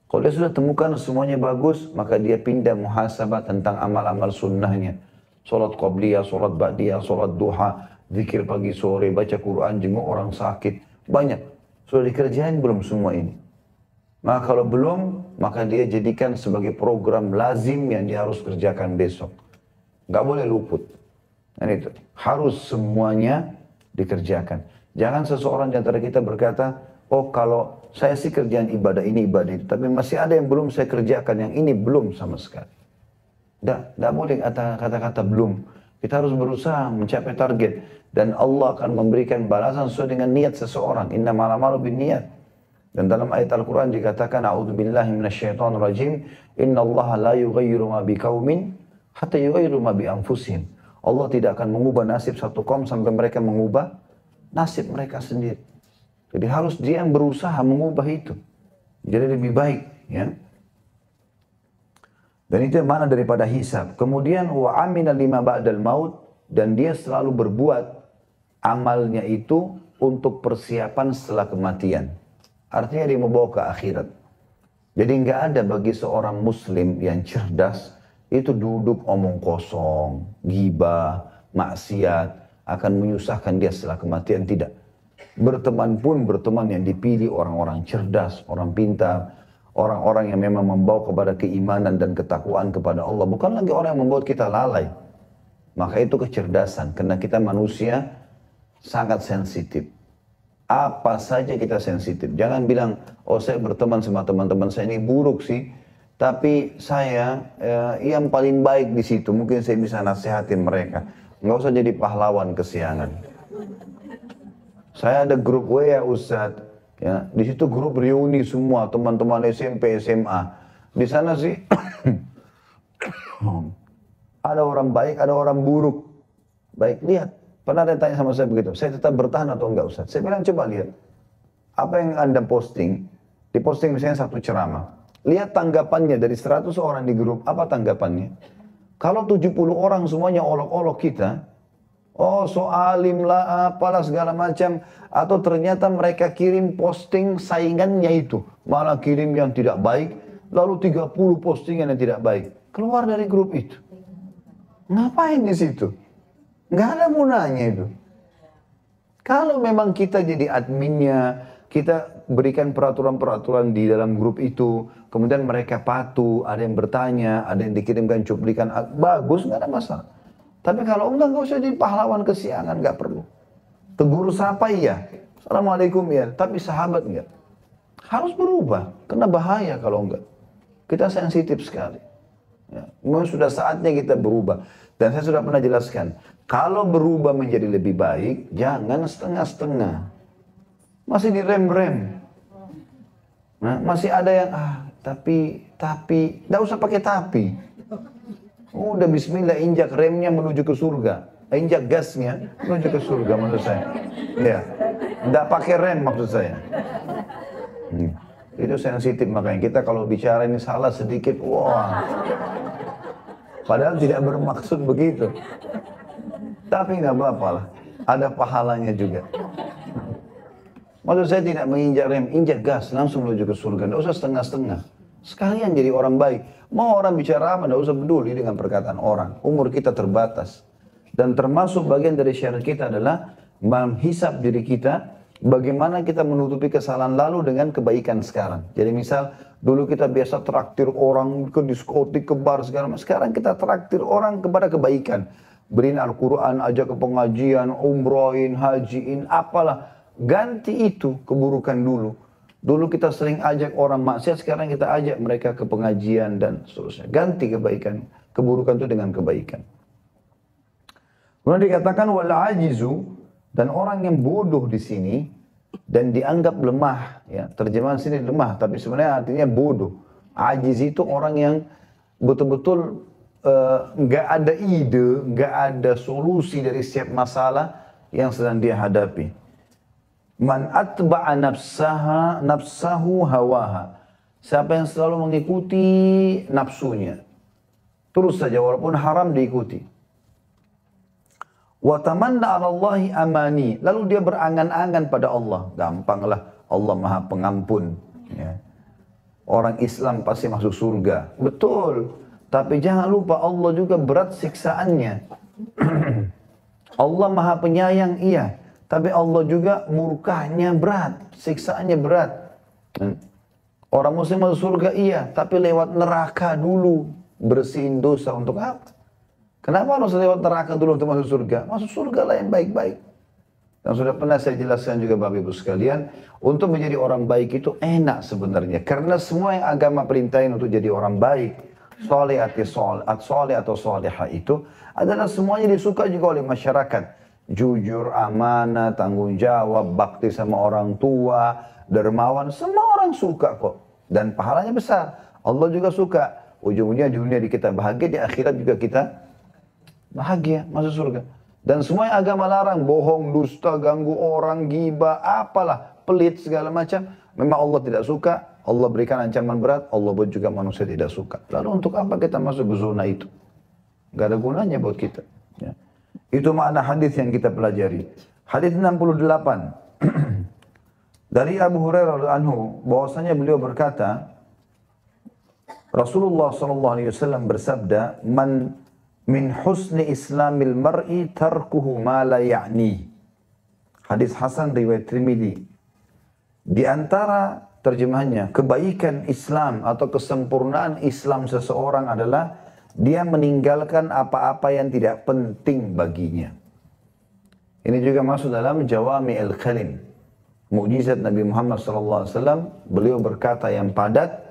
Kalau dia sudah temukan semuanya bagus, maka dia pindah muhasabah tentang amal-amal sunnahnya. Sholat qabliyah, sholat ba'diyah, sholat duha, zikir pagi sore, baca Quran, jenguk orang sakit. Banyak. Sudah dikerjain belum semua ini? Maka kalau belum, maka dia jadikan sebagai program lazim yang dia harus kerjakan besok. Gak boleh luput. Dan itu harus semuanya dikerjakan. Jangan seseorang di antara kita berkata, oh kalau saya sih kerjaan ibadah ini, ibadah itu. Tapi masih ada yang belum saya kerjakan, yang ini belum sama sekali. Tidak boleh kata-kata belum. Kita harus berusaha mencapai target. Dan Allah akan memberikan balasan sesuai dengan niat seseorang. Innamal a'malu binniyat. Dan dalam ayat Al-Quran dikatakan, A'udzubillahi minasyaitonirrajim, Innallaha la yughayyiru ma biqaumin hatta yughayyiru ma bi anfusihim. Allah tidak akan mengubah nasib satu kaum sampai mereka mengubah nasib mereka sendiri. Jadi harus dia yang berusaha mengubah itu. Jadi lebih baik, ya. Dan itu yang mana daripada hisab. Kemudian wa amina lima ba'dal maut, dan dia selalu berbuat amalnya itu untuk persiapan setelah kematian. Artinya dia membawa ke akhirat. Jadi nggak ada bagi seorang muslim yang cerdas itu duduk omong kosong, ghibah, maksiat akan menyusahkan dia setelah kematian. Tidak. Berteman pun berteman yang dipilih orang-orang cerdas, orang pintar, orang-orang yang memang membawa kepada keimanan dan ketakwaan kepada Allah. Bukan lagi orang yang membuat kita lalai. Maka itu kecerdasan, karena kita manusia sangat sensitif. Apa saja kita sensitif. Jangan bilang, oh saya berteman sama teman-teman saya ini buruk sih. Tapi saya yang paling baik di situ. Mungkin saya bisa nasihatin mereka. Nggak usah jadi pahlawan kesiangan. Saya ada grup WA Ustadz. Ya, di situ grup reuni semua teman-teman SMP, SMA. Di sana sih ada orang baik, ada orang buruk. Baik, lihat. Pernah ada yang tanya sama saya begitu, saya tetap bertahan atau enggak Ustaz? Saya bilang coba lihat, apa yang Anda posting, diposting misalnya satu ceramah. Lihat tanggapannya dari 100 orang di grup, apa tanggapannya? Kalau 70 orang semuanya olok-olok kita, oh so alim lah, apalah segala macam. Atau ternyata mereka kirim posting saingannya itu, malah kirim yang tidak baik, lalu 30 postingan yang tidak baik. Keluar dari grup itu. Ngapain di situ? Nggak ada gunanya itu. Kalau memang kita jadi adminnya, kita berikan peraturan-peraturan di dalam grup itu, kemudian mereka patuh, ada yang bertanya, ada yang dikirimkan cuplikan, bagus, nggak ada masalah. Tapi kalau enggak usah jadi pahlawan kesiangan, nggak perlu. Tegur sapa iya, Assalamualaikum ya, tapi sahabat enggak. Harus berubah, karena bahaya kalau enggak. Kita sensitif sekali. Ya, memang sudah saatnya kita berubah. Dan saya sudah pernah jelaskan, kalau berubah menjadi lebih baik, jangan setengah-setengah. Masih direm-rem. Nah, masih ada yang, tapi, enggak usah pakai tapi. Udah bismillah, injak remnya menuju ke surga. Injak gasnya menuju ke surga maksud saya. Ya, enggak pakai rem maksud saya. Itu sensitif, makanya kita kalau bicara ini salah sedikit, wah. Padahal tidak bermaksud begitu. Tapi nggak apa-apa lah, ada pahalanya juga. Maksud saya tidak menginjak rem, injak gas, langsung menuju ke surga. Nggak usah setengah-setengah. Sekalian jadi orang baik. Mau orang bicara apa, nggak usah peduli dengan perkataan orang. Umur kita terbatas. Dan termasuk bagian dari syarat kita adalah menghisap diri kita, bagaimana kita menutupi kesalahan lalu dengan kebaikan sekarang. Jadi misal, dulu kita biasa traktir orang ke diskotik, ke bar segala macam. Sekarang kita traktir orang kepada kebaikan. Beriin Al-Quran, ajak ke pengajian, umrohin, hajiin, apalah. Ganti itu keburukan dulu. Dulu kita sering ajak orang maksiat, sekarang kita ajak mereka ke pengajian dan seterusnya. Ganti kebaikan, keburukan itu dengan kebaikan. Kemudian dikatakan wal ajizu, dan orang yang bodoh di sini dan dianggap lemah, ya terjemahan sini lemah, tapi sebenarnya artinya bodoh. Ajiz itu orang yang betul-betul nggak ada ide, nggak ada solusi dari setiap masalah yang sedang dia hadapi. Man atba'a nafsahu hawaha. Siapa yang selalu mengikuti nafsunya, terus saja walaupun haram diikuti. Wa tamanna 'ala Allahi amani. Lalu dia berangan-angan pada Allah. Gampanglah, Allah Maha Pengampun. Ya. Orang Islam pasti masuk surga. Betul. Tapi jangan lupa Allah juga berat siksaannya. Allah Maha Penyayang, iya. Tapi Allah juga murkahnya berat, siksaannya berat. Orang muslim masuk surga, iya. Tapi lewat neraka dulu. Bersihin dosa untuk apa? Kenapa harus lewat neraka dulu untuk masuk surga? Masuk surga lah yang baik-baik. Dan sudah pernah saya jelaskan juga Bapak Ibu sekalian, untuk menjadi orang baik itu enak sebenarnya. Karena semua yang agama perintahin untuk jadi orang baik, soleh atau soleha itu adalah semuanya disuka juga oleh masyarakat. Jujur, amanah, tanggung jawab, bakti sama orang tua, dermawan, semua orang suka kok. Dan pahalanya besar. Allah juga suka. Ujung-ujungnya di dunia kita bahagia, di akhirat juga kita bahagia, masuk surga. Dan semua yang agama larang, bohong, dusta, ganggu orang, ghibah, apalah, pelit segala macam, memang Allah tidak suka. Allah berikan ancaman berat, Allah buat juga manusia tidak suka. Lalu untuk apa kita masuk ke zona itu? Gak ada gunanya buat kita. Ya. Itu makna hadis yang kita pelajari. Hadis 68. Dari Abu Hurairah anhu, bahwasanya beliau berkata, Rasulullah SAW bersabda, "Man min husni islamil mar'i tarkuhu ma la ya'ni." Hadis Hasan riwayat Tirmidzi. Di antara terjemahannya, kebaikan Islam atau kesempurnaan Islam seseorang adalah dia meninggalkan apa-apa yang tidak penting baginya. Ini juga masuk dalam Jawami al-Kalim. Mukjizat Nabi Muhammad SAW, beliau berkata yang padat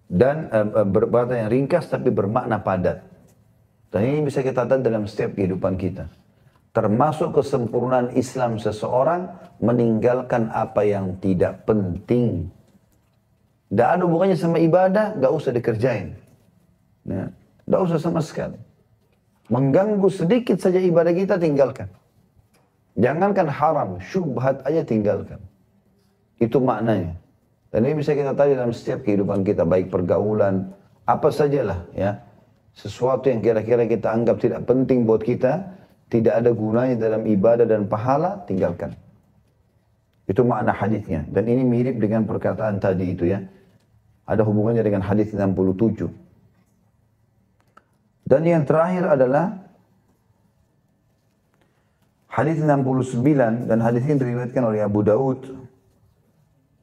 dan berkata yang ringkas tapi bermakna padat. Dan ini bisa kita lihat dalam setiap kehidupan kita. Termasuk kesempurnaan Islam seseorang meninggalkan apa yang tidak penting. Tidak ada hubungannya sama ibadah, gak usah dikerjain. Nah, gak usah sama sekali. Mengganggu sedikit saja ibadah kita, tinggalkan. Jangankan haram, syubhat aja tinggalkan. Itu maknanya. Dan ini bisa kita tahu dalam setiap kehidupan kita, baik pergaulan, apa sajalah ya. Sesuatu yang kira-kira kita anggap tidak penting buat kita, tidak ada gunanya dalam ibadah dan pahala, tinggalkan. Itu makna hadisnya. Dan ini mirip dengan perkataan tadi itu ya. Ada hubungannya dengan hadis 67. Dan yang terakhir adalah hadis 69, dan hadis ini diriwayatkan oleh Abu Daud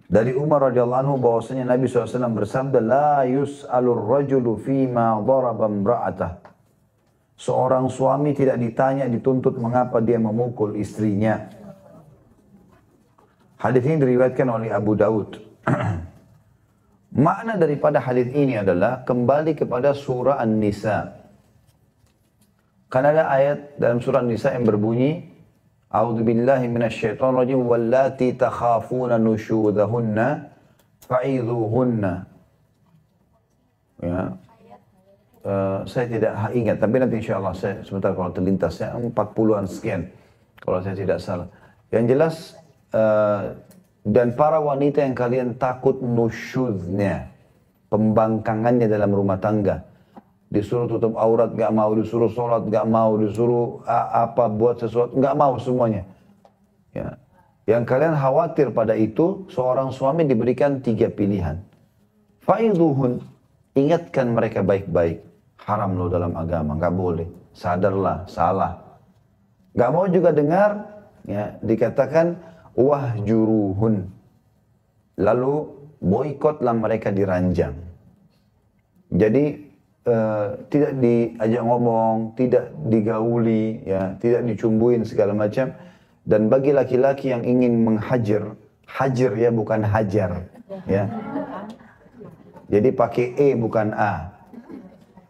dari Umar radhiyallahu anhu bahwasanya Nabi SAW bersabda, la yus'alur rajulu fima daraba imra'atah. Seorang suami tidak ditanya, dituntut mengapa dia memukul istrinya. Hadis ini diriwayatkan oleh Abu Daud. Makna daripada hadis ini adalah kembali kepada surah An-Nisa. Karena ada ayat dalam surah An-Nisa yang berbunyi, A'udzu billahi minasyaitonir rajim, wallati takhafuna nusyudahunna fa'idhuhunna. Ya. Saya tidak ingat, tapi nanti insya Allah saya sebentar kalau terlintas, saya 40-an sekian kalau saya tidak salah. Yang jelas, dan para wanita yang kalian takut nusyudnya, pembangkangannya dalam rumah tangga, disuruh tutup aurat gak mau, disuruh sholat gak mau, disuruh apa buat sesuatu gak mau semuanya. Ya. Yang kalian khawatir pada itu, seorang suami diberikan 3 pilihan. Fa'idhuhun, ingatkan mereka baik-baik. Haram loh dalam agama, nggak boleh. Sadarlah, salah. Nggak mau juga dengar, ya, dikatakan wahjuruhun. Lalu boikotlah mereka diranjang. Jadi tidak diajak ngomong, tidak digauli, ya, tidak dicumbuin segala macam. Dan bagi laki-laki yang ingin menghajar, hajar ya bukan hajar, ya. Jadi pakai E bukan A.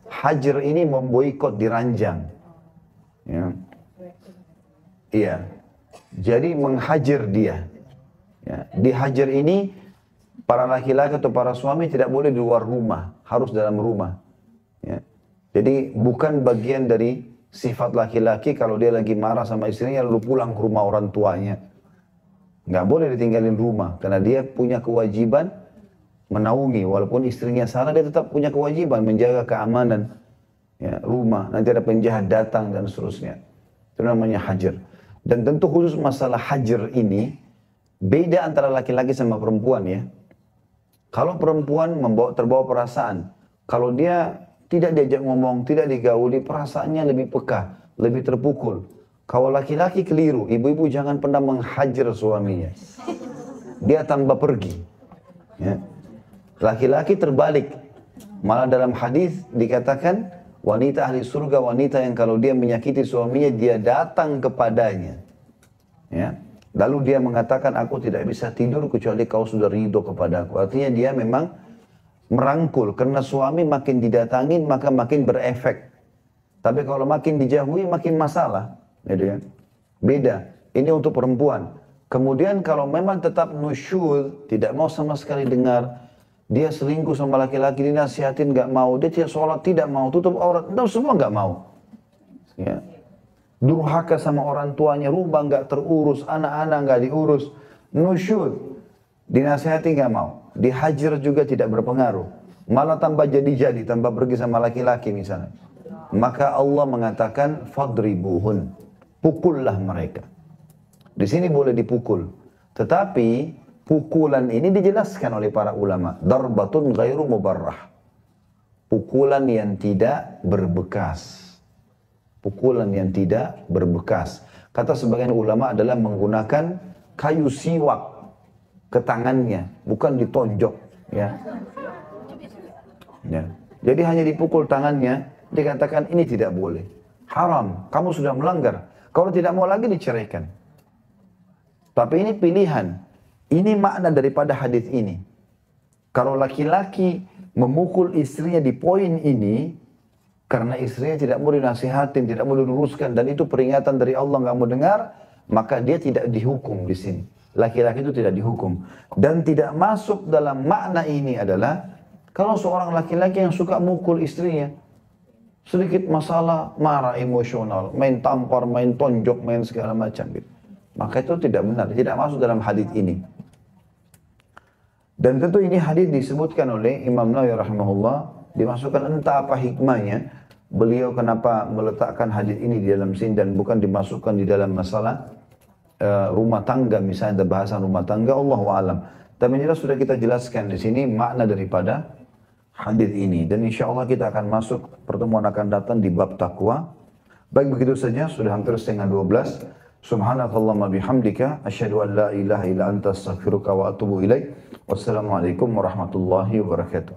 Hajar ini memboikot diranjang. Ya. Iya. Jadi menghajar dia. Ya. Dihajar ini para laki-laki atau para suami tidak boleh di luar rumah, harus dalam rumah. Ya. Jadi bukan bagian dari sifat laki-laki kalau dia lagi marah sama istrinya lalu pulang ke rumah orang tuanya. Nggak boleh ditinggalin rumah karena dia punya kewajiban menaungi, walaupun istrinya salah dia tetap punya kewajiban menjaga keamanan ya, rumah. Nanti ada penjahat datang dan seterusnya. Itu namanya hajar. Dan tentu khusus masalah hajar ini beda antara laki-laki sama perempuan ya. Kalau perempuan terbawa perasaan, kalau dia tidak diajak ngomong, tidak digauli, perasaannya lebih peka, lebih terpukul. Kalau laki-laki keliru, ibu-ibu jangan pernah menghajar suaminya. Dia tambah pergi. Ya. Laki-laki terbalik. Malah dalam hadis dikatakan wanita ahli surga, wanita yang kalau dia menyakiti suaminya, dia datang kepadanya. Ya. Lalu dia mengatakan, aku tidak bisa tidur kecuali kau sudah ridho kepadaku. Artinya dia memang merangkul, karena suami makin didatangin maka makin berefek. Tapi kalau makin dijauhi makin masalah, gitu kan? Beda. Ini untuk perempuan. Kemudian kalau memang tetap nusyul, tidak mau sama sekali dengar, dia selingkuh sama laki-laki, dinasihatin nggak mau, dia tidak sholat, tidak mau, tutup aurat, semua nggak mau. Ya. Durhaka sama orang tuanya, rumah nggak terurus, anak-anak nggak diurus, nusyul, dinasihati nggak mau, dihajar juga tidak berpengaruh, malah tambah jadi-jadi, tambah pergi sama laki-laki misalnya. Maka Allah mengatakan fadribuhun, pukullah mereka. Di sini boleh dipukul, tetapi pukulan ini dijelaskan oleh para ulama, darbatun ghairu mubarrah, pukulan yang tidak berbekas. Pukulan yang tidak berbekas. Kata sebagian ulama adalah menggunakan kayu siwak ke tangannya, bukan ditonjok, ya. Ya. Jadi hanya dipukul tangannya, dikatakan ini tidak boleh, haram, kamu sudah melanggar. Kalau tidak mau lagi diceraikan. Tapi ini pilihan. Ini makna daripada hadis ini. Kalau laki-laki memukul istrinya di poin ini, karena istrinya tidak mau dinasihatin, tidak mau diluruskan, dan itu peringatan dari Allah, nggak mau dengar, maka dia tidak dihukum di sini. Laki-laki itu tidak dihukum. Dan tidak masuk dalam makna ini adalah, kalau seorang laki-laki yang suka mukul istrinya, sedikit masalah, marah, emosional, main tampar, main tonjok, main segala macam gitu. Maka itu tidak benar, tidak masuk dalam hadis ini. Dan tentu ini hadis disebutkan oleh Imam Nawawi rahimahullah, dimasukkan entah apa hikmahnya, beliau kenapa meletakkan hadis ini di dalam sini dan bukan dimasukkan di dalam masalah rumah tangga, misalnya bahasan rumah tangga, Allahu a'lam. Tapi jelas sudah kita jelaskan di sini makna daripada hadis ini, dan insya Allah kita akan masuk, pertemuan akan datang di bab takwa. Baik, begitu saja, sudah hampir setengah 12. Subhanakallahumma bihamdika asyhadu an la ilaha illa anta astaghfiruka wa atubu ilaik. Wassalamualaikum warahmatullahi wabarakatuh.